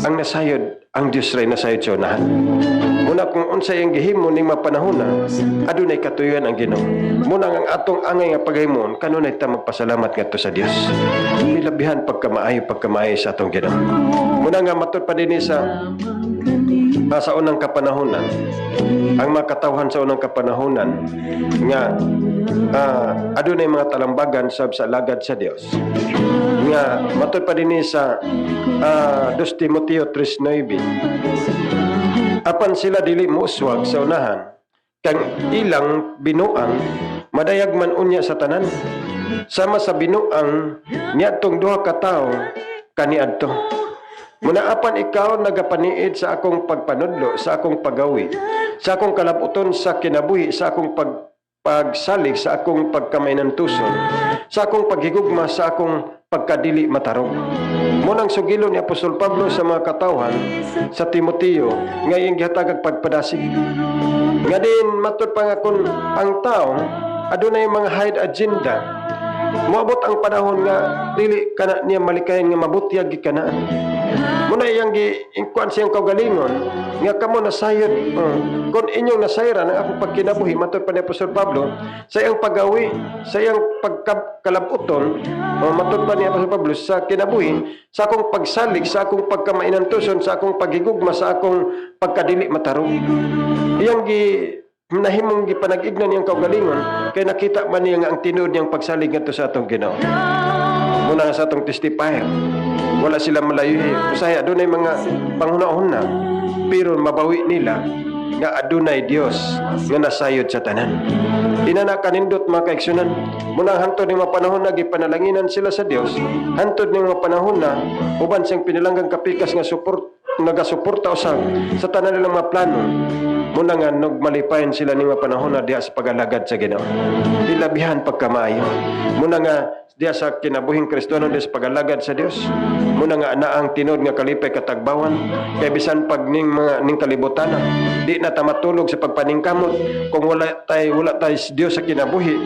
Ang nasayod ang Dios ray nasayod sa unahan. Muna kung unsay ang gihimo ning mapanahona, adunay katuyoan ang Ginoo. Muna ang atong angay nga paghimon kanunay ta magpasalamat ngadto sa Dios. Ilabihan pagkamaayo sa atong Ginoo. Muna nga matud pa dinhi sa unang kapanahonan. Ang makatawhan sa unang kapanahonan nga adunay mga talambagan sa lagad sa Dios. Nga matud pa dinhi sa 2 Timoteo 3:9. Apan sila dili mouswag sa unahan kang ilang binuang madayag man unya sa tanan sama sa binuang niadtong duha ka tawo kaniadto. Muna apan ikaw nagapaniid sa akong pagpanudlo, sa akong pagawi, sa akong kalabuton sa kinabuhi, sa akong pagsalig, sa akong pagkamainan tuson, sa akong paghigugma, sa akong pagkadili matarong. Munang sugilon ni Apostol Pablo sa mga katawhan sa Timoteo ngayong gihatag pagpadasig. Nga din matud pa nga kung ang tao adunay mga hide agenda, moabot ang panahon nga dili kana niya malikayan nga mabutyag gikanaan. Muna iyang giingkuan siyang kaugalingon nga kamo nasayod kung inyong nasayran ang akong pagkinabuhi matud pa ni Apostol Pablo sa iyang pagawi, sa iyang pagkalabuton matud pa ni Apostol Pablo sa kinabuhi, sa akong pagsalig, sa akong pagkamainan tuson, sa akong paghigugma, sa akong pagkadili matarong. Iyang nahimong gipanag-ignan niyang kaugalingon kay nakita man niya nga ang tinuod niyang pagsalig ngadto sa atong Ginoo. Muna sa atong testifier, wala sila malayo. Usaya adunay mga panghuna-huna pero mabawi nila nga adunay Dios nga nasayod sa tanan. Inana kanindot mga kaigsunan, muna hantod ning mga panahon na gipanalanginan sila sa Dios, hantod ning mga panahon na uban siyang pinilanggang kapikas nga nagasuporta usab sa tanan nilang mga plano. Muna nga nagmalipayon sila ning mga panahon na diha sa pagalagad sa Ginoo. Ilabihan pagkamaayo. Muna nga diya sa kinabuhing Kristiyano diya sa pagalagad sa Dios. Muna nga anaang tinod nga kalipay katagbawan kay bisan pag ning mga ning kalibutan di na ta matulog sa pagpaningkamot kung wala tay Dios sa kinabuhi.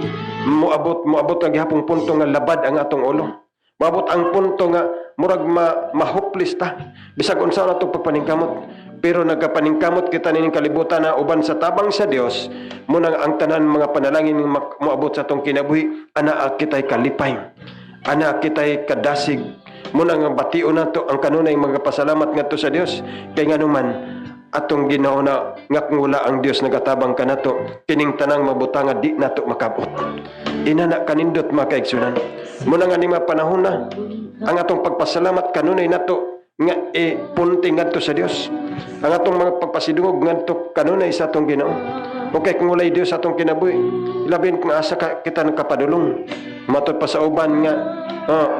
Moabot ang gihapong punto nga labad ang atong ulo. Moabot ang punto nga murag mahopeless ta bisag unsa na to pagpaningkamot. Pero nagkapaningkamot kita ning kalibutan na uban sa tabang sa Dios, muna ang tanan mga panalangin moabot sa atong kinabuhi, ana kitay kalipay, ana kitay kadasig. Muna nga bation nato ang kanunay mga pasalamat ngadto sa Dios kay nganuman atong Ginoo na nga kung wala ang Dios nagatabang kanato, kining tanang mabutang nga di nato makabot. Inana kanindot mga kaigsunan. Muna nga ni mga panahon na ang atong pagpasalamat kanunay nato nga punti ngadto sa Dios. Ang atong mga pagpasidungog ngadto kanunay sa atong Ginoo. Okay, kung walay Dios sa atong kinabuhi, labin kung asa kita nakapadulong. Matod pa sa uban nga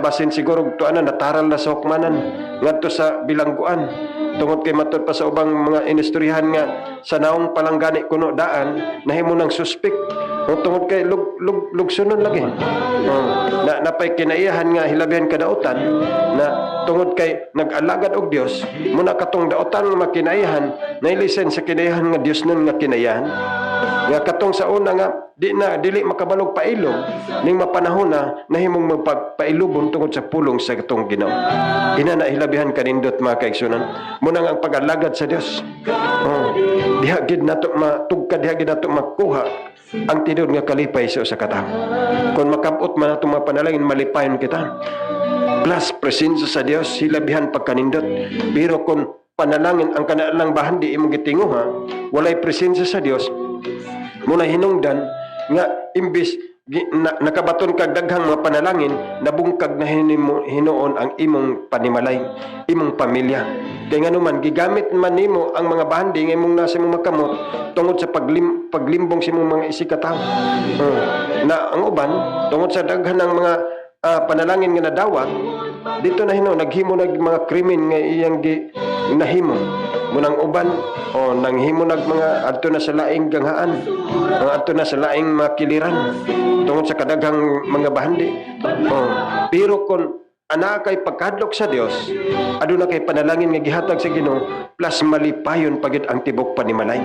basin siguro tuanan nataral na sa hukmanan ngadto sa bilangguan. Tungod kay matod pa sa ubang mga inistoryahan nga sa naong palanggani kuno daan nahimo ng suspek. Tungod kay lugsunon lagi. Napay kinaiyahan nga hilabihan kadautan na tungod kay nag-alagad og Dios, muna katong dautan nga makinaiyahan, nailisen sa kinaiyahan nga Dios nun nga kinaiyahan. Nga katong sa una nga dili makabalog pailog ning mapanahon na nahimong magpailubon tungod sa pulong sa katong Ginoo. Inana hilabihan kanindot mga kaigsunan, muna nga ang pag-alagad sa Dios. Diha gid nato matugkad, diha gid nato makuha ang tinod nga kalipay sa usa ka tawo. Kung makabot man atong mga panalangin, malipayon kita. Plus presensya sa Dios, hilabihan pagkanindot. Pero kung panalangin ang kanalang bahan di imong gitinguha, walay presensya sa Dios, muna hinungdan nga imbis nakabaton kag daghang mga panalangin, nabungkag na hinuon ang imong panimalay, imong pamilya. Kaya nga naman, gigamit man nimo ang mga bahandi nga imong nasa imong makamot tungod sa paglimbong sa imong mga isikataw. Na ang uban, tungod sa daghan ng mga panalangin nga nadawat, dito na naghimo mga krimen nga iyang nahimo. Munang uban nanghimo mga adto na sa laing ganghaan, adto na sa laing makiliran tungod sa kadaghang mga bahandi. Pero kung ana kay pagkadlok sa Dios, aduna kay panalangin nga gihatag sa Ginoo, plus malipayon pagid ang tibok panimalay.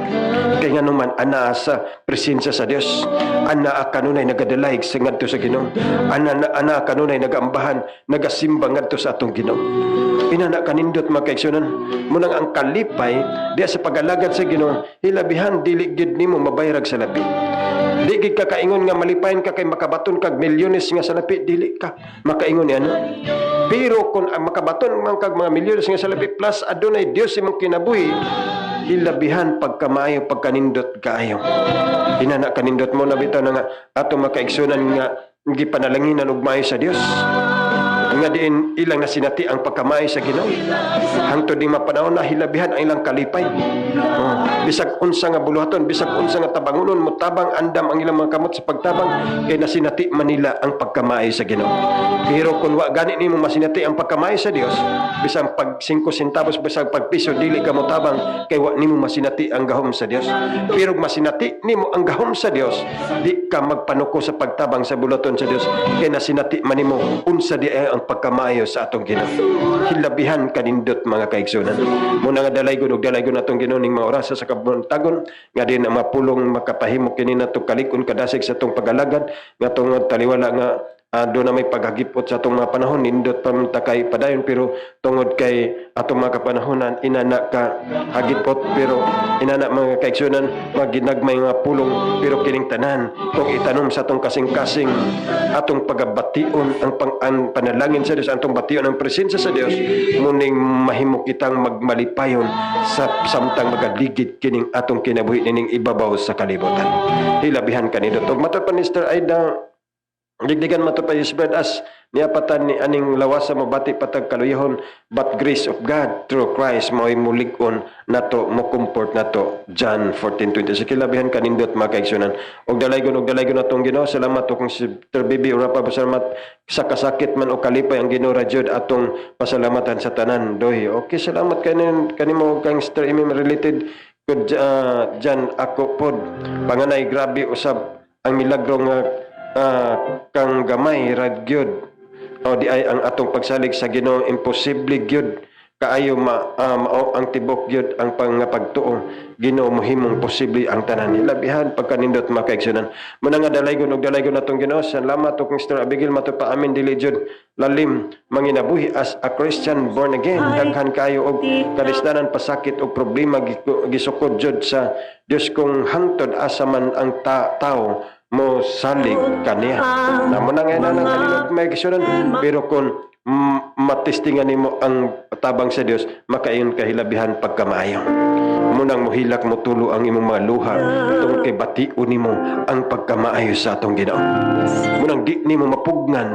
Kay nganuman ana sa presensya sa Dios, ana kanunay nagadalayg sa ngadto sa Ginoo, ana kanunay nagambahan, nagasimba ngadto sa atong Ginoo. Inana kanindot mga kaigsunan, munang ang kalipay diya sa pagalagad sa Ginoo, hilabihan dili gid nimo mabayrag sa labi. Di gid ka kaingon nga malipayon ka kay makabaton kag milyones nga sa lapi, dili ka makaingon ano. Pero kung makabaton man kag mga milyones nga sa lapi plus adunay Dios imong kinabuhi, hilabihan pagkamaayo pagkanindot kaayo. Inana kanindot mo na bitaw nga atong makaigsunan nga gipanalanginan og maayo sa Dios. nga diin ilang nasinati ang pagkamay sa Ginoo. Hangtod ni mapanahon na hilabihan ang ilang kalipay. Bisag unsa nga buluhaton, bisag unsa nga tabangonon mo tabang andam ang ilang mga kamot sa pagtabang kay nasinati manila ang pagkamay sa Ginoo. Pero kung wa gani nimo masinati ang pagkamay sa Dios, bisag pag 5 centavos bisag pag piso dili ka mo tabang kay wa nimo masinati ang gahom sa Dios. Pero masinati nimo ang gahom sa Dios, di ka magpanuko sa pagtabang sa buluhaton sa Dios kay nasinati man nimo unsa di ay ang pagkamayo sa atong Ginoo. Hilabihan kanindot mga kaigsunan. Muna nga dalaygon ug dalaygon atong Ginoo ning mga oras sa kabuntagon nga din ang mapulong makapahimok kini nato kalikon kadasig sa atong pagalagad nga tungod taliwala nga doon na may paghagipot sa atong mga panahon nindot pa man ta kay padayon pero tungod kay atong mga kapanahonan inana ka hagipot pero inana mga kaigsunan maginagmay nga pulong pero kining tanan kung itanom sa atong kasing-kasing atong pagabation ang panalangin sa Dios atong bation ang presensya sa Dios muning mahimo kitang magmalipayon sa samtang magaligid kining atong kinabuhi ning ibabaw sa kalibutan. Hilabihan kanindot ug matod pa ni Sister Aida digdigan mato pa Yusbert as niapatan ni aning lawas sa mabati patag kaluyahon but grace of God through Christ mo'y mulig-on nato mo comfort nato John 14:20. Kilabihan kanindot mga kaigsunan og dalaygon atong Ginoo. Salamat kung Sister Bibi ura pa salamat sa kasakit man o kalipay ang Ginoo radyod atong pasalamatan sa tanan doy. Okay, salamat kanimo kang Sister Imi related kod Jan ako pod panganay grabe usab ang milagro nga kang gamay radyod o di ay ang atong pagsalig sa Ginoo imposible gyud kaayo mao ang tibok gyud ang pagtuo Ginoo mohimong posible ang tanan. Hilabihan pagkanindot mga kaigsunan. Muna nga dalaygon atong Ginoo. Salamat kung Sister Abigail matupa amin dili jud lalim manginabuhi as a Christian born again. Daghan kayo og kalisdanan pasakit og problema gisukod jud sa Dios kung hangtod asa man ang tao mo salig kaniya. Namo na ngayon ang kanilog may kisunan. Pero kung matistingan nimo ang tabang sa Dios, makayon kahilabihan pagkamaayo. Munang muhilak mo tulo ang imong mga luha tungod kay bation nimo ang pagkamaayo sa atong Ginoo. Munang di nimo mapugnan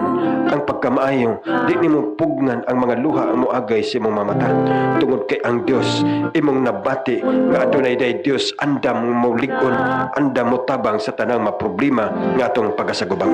ang pagkamaayo, di nimo pugnan ang mga luha ang moagay sa imong mamata. Tungod kay ang Dios imong nabati nga adunay day Dios andam mo lig-on, andam mo tabang sa tanang maproblema nga atong pagasagubang.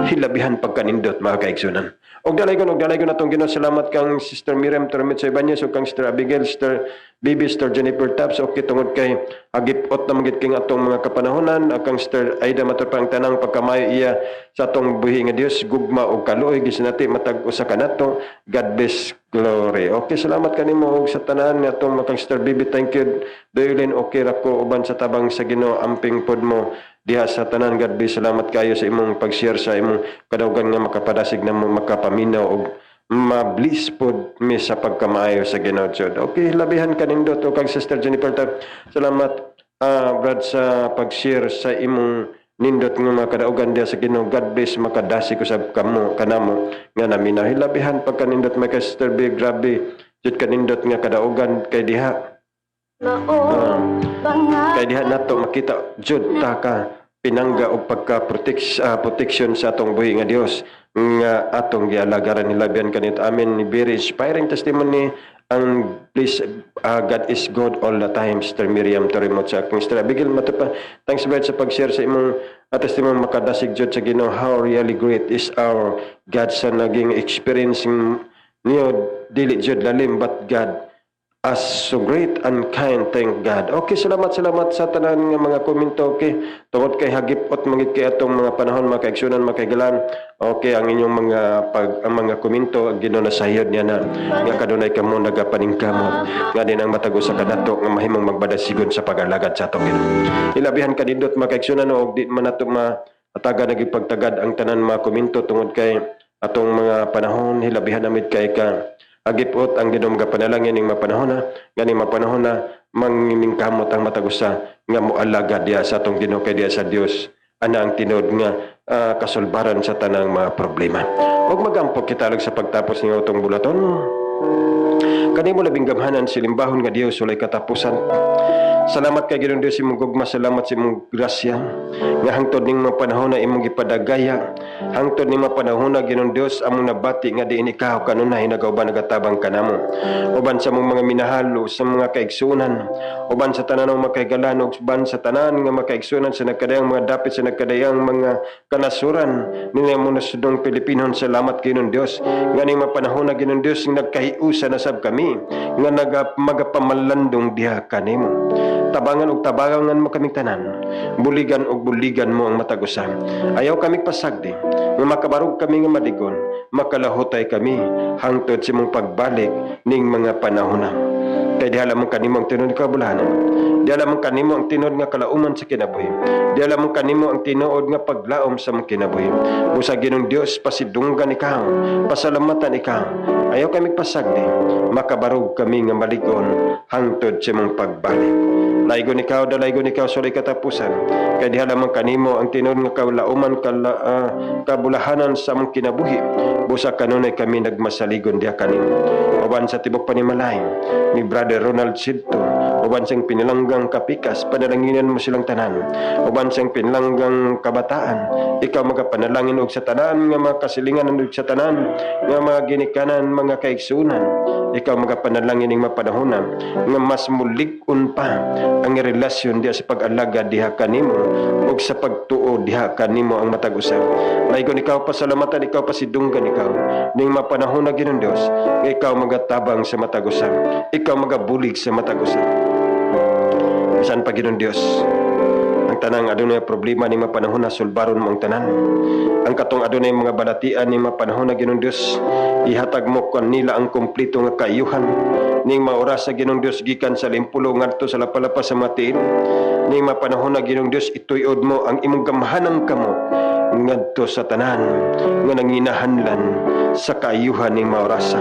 Hilabihan pagkanindot mga kaigsunan. Og dalaygon atong Ginoo. Salamat kang Sister Miriam Torment sa Ibanez ug kang Sister Abigail, Sister Bibi, Sister Jennifer Taps o kitungod kay agipot na magit king atong mga kapanahonan kang Sister Aida matupang tanang pagkamayo iya sa atong buhi nga Dios gugma og kaluoy gisinati matag usa kanato. God bless, glory. Okay, salamat kanimo og sa tanan nga atong kang Sister Bibi. Thank you Doylin okay ra ko uban sa tabang sa Ginoo amping pod mo diha sa tanan. God bless. Salamat kayo sa imong pag-share sa imong kadaugan nga makapadasig na makapaminaw og mablis pod mi sa pagkamaayo sa Ginoo. Okay, labihan kanindot o kang Sister Jennifer Tab. Salamat Brad sa pag-share sa imong nindot nga mga kadaugan diha sa Ginoo. God bless makadasig usab kamo kanamo nga naminaw. Hilabihan pagkanindot may Sister Big grabe jud kanindot nga kadaugan kay diha nato makita jud ta ka pinangga og protection sa atong buhi nga Dios nga atong gialagaran. Hilabihan kanito amin ni very inspiring testimony ang please God is good all the time. Sister Miriam Torimot sa akong Sister Abigail matupa. Thanks very sa pag-share sa imong testimony makadasig jud sa Ginoo. How really great is our God sa naging experiencing niyo dili jud lalim but God as so great and kind. Thank God. Okay, salamat sa tanan nga mga komento. Okay, tungod kay hagipot mangit kay atong mga panahon mga kaigsunan mga kaigalan. Okay, ang inyong mga komento Ginoo na sayod niya na nga kanunay kamo nagapaningkamot nga din ang matag usa kanato nga mahimong magbadasigon sa pagalagad sa atong Ginoo. Ilabihan kanindot mga kaigsunan og di man nato matagad nagipagtagad ang tanan mga komento tungod kay atong mga panahon. Hilabihan namid kay ka agipot ang Ginoo nga panalangin ning mapanahon na ganing mapanahon na mangimingkamot ang matagusa nga moalaga diya sa atong Ginoo kay diya sa Dios ana ang tinod nga kasulbaran sa tanang mga problema. Og magampok kita sa pagtapos ng utong bulaton. Kanimo labing gamhanan silimbahon nga Dios walay katapusan. Salamat kay Ginoong Dios imong gugma, salamat sa imong grasya nga hangtod ning mga panahon na imong gipadagaya, hangtod ning mga panahon na Ginoong Dios among nabati nga diin ikaw kanunay nagauban nagatabang kanamo. Uban sa mong mga minahalo sa mga kaigsunan, uban sa tanan ng mga kaigalan, uban sa tanan nga mga kaigsunan sa nagkadayang mga dapit sa nagkadayang mga kanasuran nila mong nasudong Pilipinon. Salamat Ginoong Dios nga ning mga panahon na Ginoong Dios nagkahiusa na sab kami nga magapamalandong diha kanimo. Tabangan ug tabangan mo kaming tanan, buligan ug buligan mo ang matagusan. Ayaw kami pasagdi nga makabarog kami nga madigon, makalahutay kami hangtod sa mong pagbalik ning mga panahon. Kay di alam ang kanimo ang tinod nga kabulahanan, di alam ang kanimo ang tinod nga kalauman sa kinabuhi, di alam ang kanimo ang tinuod nga paglaom sa mong kinabuhi. Busa Ginoong Dios, pasidunggan ikaw, pasalamatan ikaw. Ayaw kami pasagdi, makabarog kami nga maligon hangtod sa mong pagbalik. Laygon ikaw, dalaygon ikaw sa katapusan. Kay di alam ang kanimo ang tinod nga kalauman, kabulahanan sa mong kinabuhi. Busa kanunay kami nagmasaligon diha kanimo. Uban sa tibok panimalay ni Brother Ronald Sidto, uban siyang pinilanggang kapikas, panalanginan mo silang tanan. Uban siyang pinilanggang kabataan, ikaw magapanalangin og sa tanan nga mga kasilingan og sa tanan nga mga ginikanan, mga kaigsunan. Ikaw magapanalangin ning mapanahonan nga mas mulig-on pa ang relasyon diha sa pag-alaga diha kanimo ug sa pagtuo diha kanimo ang matag-usa. Laygon ikaw, pasalamatan ikaw, pasidunggan ikaw ning mapanahon na Ginoong Dios nga ikaw magatabang sa matag-usa, ikaw magabulig sa matag-usa. Bisan pa Ginoong Dios, ang tanang adunay problema ning mapanahon na sulbaron mo ang tanan. Ang katong adunay mga balatian ning mapanahon na Ginoong Dios, ihatag mo kanila ang kompleto nga kaayuhan ning maoras sa Ginoong Dios gikan sa limpulo ngadto sa lapalapas sa matiin. Ning mapanahon na Ginoong Dios, ituyod mo ang imong gamhanang kamo ngadto sa tanan nga nanginahanlan sa kaayuhan ning maorasa.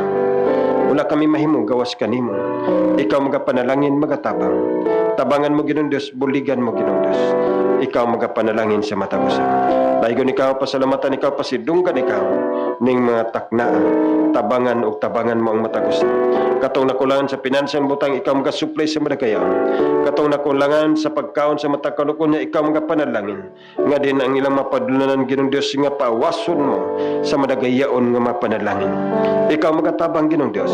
Wala kami mahimong gawas kanimo, ikaw magapanalangin magatabang. Tabangan mo Ginoong Dios, buligan mo Ginoong Dios, ikaw magapanalangin sa matagusan. Laygon ikaw, pasalamatan ikaw, pasidunggan ikaw ning mga taknaan, tabangan ug tabangan mo ang matagusan. Katong nakulangan sa pinansang butang, ikaw magasuplay sa madagayon. Katong nakulangan sa pagkaon sa matakalukunya, ikaw magapanalangin nga din ang ilang mapadulanan Ginoong Dios nga pawason mo sa madagayaon nga mapanalangin. Ikaw magatabang Ginoong Dios,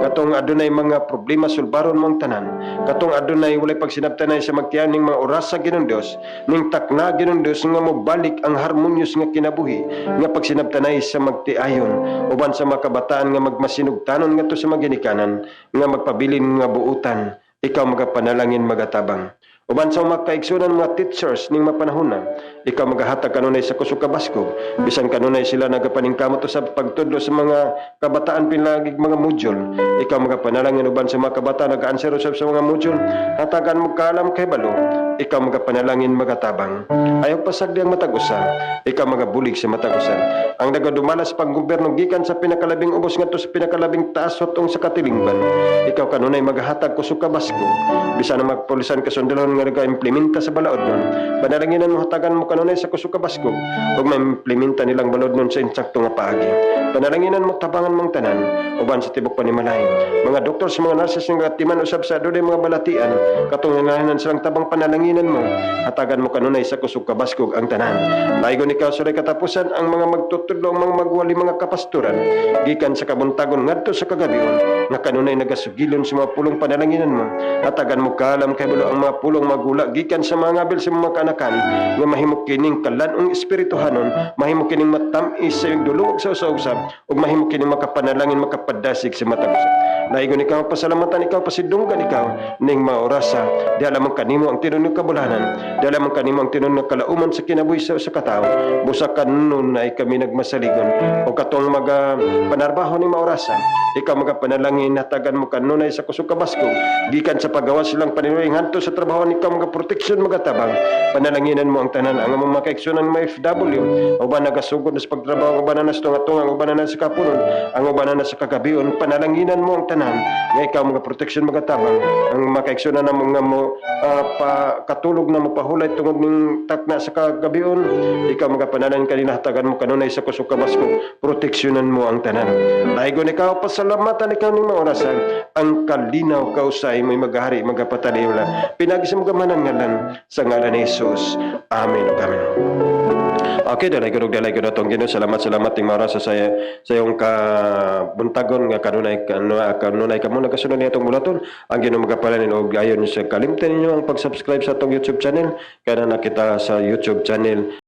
katong adunay mga problema sulbaron mong tanan, katong adunay walay pagsinabtanay sa magtiyan ning mga oras sa Ginoong Dios, ning takna Ginoong Dios nga mobalik ang harmonyos nga kinabuhi nga pagsinabtanay sa magtiayon uban sa mga kabataan nga magmasinugtanon ngadto sa maginikanan nga magpabilin nga buutan. Ikaw magapanalangin magatabang. Uban sa mga kaigsunan mga teachers ning mapanahon na, ikaw magahatag kanunay sa kusog kabaskog, bisan kanunay sila nagapaningkamot sa pagtudlo sa mga kabataan pinagig mga module. Ikaw magapanalangin uban sa mga kabataan nag-answer usab sa mga module, hatagan mo kaalam kay balo. Ikaw magapanalangin magatabang. Ayaw pasagdi ang matag-usa, ikaw magabulig sa matag-usan. Ang nagadumalas panggobyerno gikan sa pinakalabing ubos ngadto sa pinakalabing taas hotong sa katilingban, ikaw kanunay magahatag kusog kabaskog, bisan na magpulisan kasundalon nga nag-implementa sa balaod nun. Panalanginan mo hatagan mo kanunay sa kusog kabaskog ug ma-implementa nilang balaod nun sa insakto nga paagi. Panalanginan mo tabangan mong tanan uban sa tibok panimalay. Mga doktor sa mga nurses nga timan usab sa adunay mga balatian, katong nangahanglan silang tabang panalanginan mo, hatagan mo kanunay sa kusog kabaskog ang tanan. Laygon ikaw sa katapusan ang mga magtutudlo, ang mga magwali, mga kapasturan gikan sa kabuntagon ngadto sa kagabion nga kanunay nagasugilon sa mga pulong panalanginan mo. Hatagan mo kaalam kay bulo ang mga pulong magula gikan sa mga ngabil sa mga kanakan nga mahimo kining kalanong espirituhanon, mahimo kining matamis sa iyong dulog sa usab ug mahimo kining makapanalangin, makapadasig sa matag usab. Laygon ikaw, pasalamatan ikaw, pasidunggan ikaw ning maorasa, di alam ang kanimo ang tinun ng kabulahanan, di alam ang kanimo ang tinun ng kalauman sa kinabuhi sa katao. Busa kanon ay kami nagmasaligon o katong panarbaho ni maorasa, ikaw magapanalangin, hatagan mo kanunay sa kusog kabaskog gikan sa paggawas silang paninuing hanto sa trabaho, ikaw magaproteksyon magatabang. Panalanginan mo ang tanan ang mga kaigsunan mga FW, uban nagasugod na sa pagtrabaho, uban na nastunga-tungang, uban na na sa kapunon, ang uban na sa kagabion, panalanginan mo ang tanan, nga ikaw mga proteksyon mga tabang, ang makaiksyonan na mga mo katulog na mapahulay tungod ng takna sa kagabion, ikaw mga pananan kanina hatagan mo kanunay sa kusukamas mo, proteksyonan mo ang tanan. Daigon ikaw, pasalamatan ikaw ng mga orasan, ang kalinaw kausay mo'y maghari, magapataliwla, pinagis mo gamanan ngalan, sa ngalan ni Jesus. Amen. Amen. Okay, dalay ko na itong Ginoo. Salamat ting mara sa iyong kabuntagon nga kanunay kamo nagasunod niya itong mulaton. Ang Ginoo magapalanin og ayon sa kalimtan ninyo ang pag-subscribe sa itong YouTube channel. Kaya na kita sa YouTube channel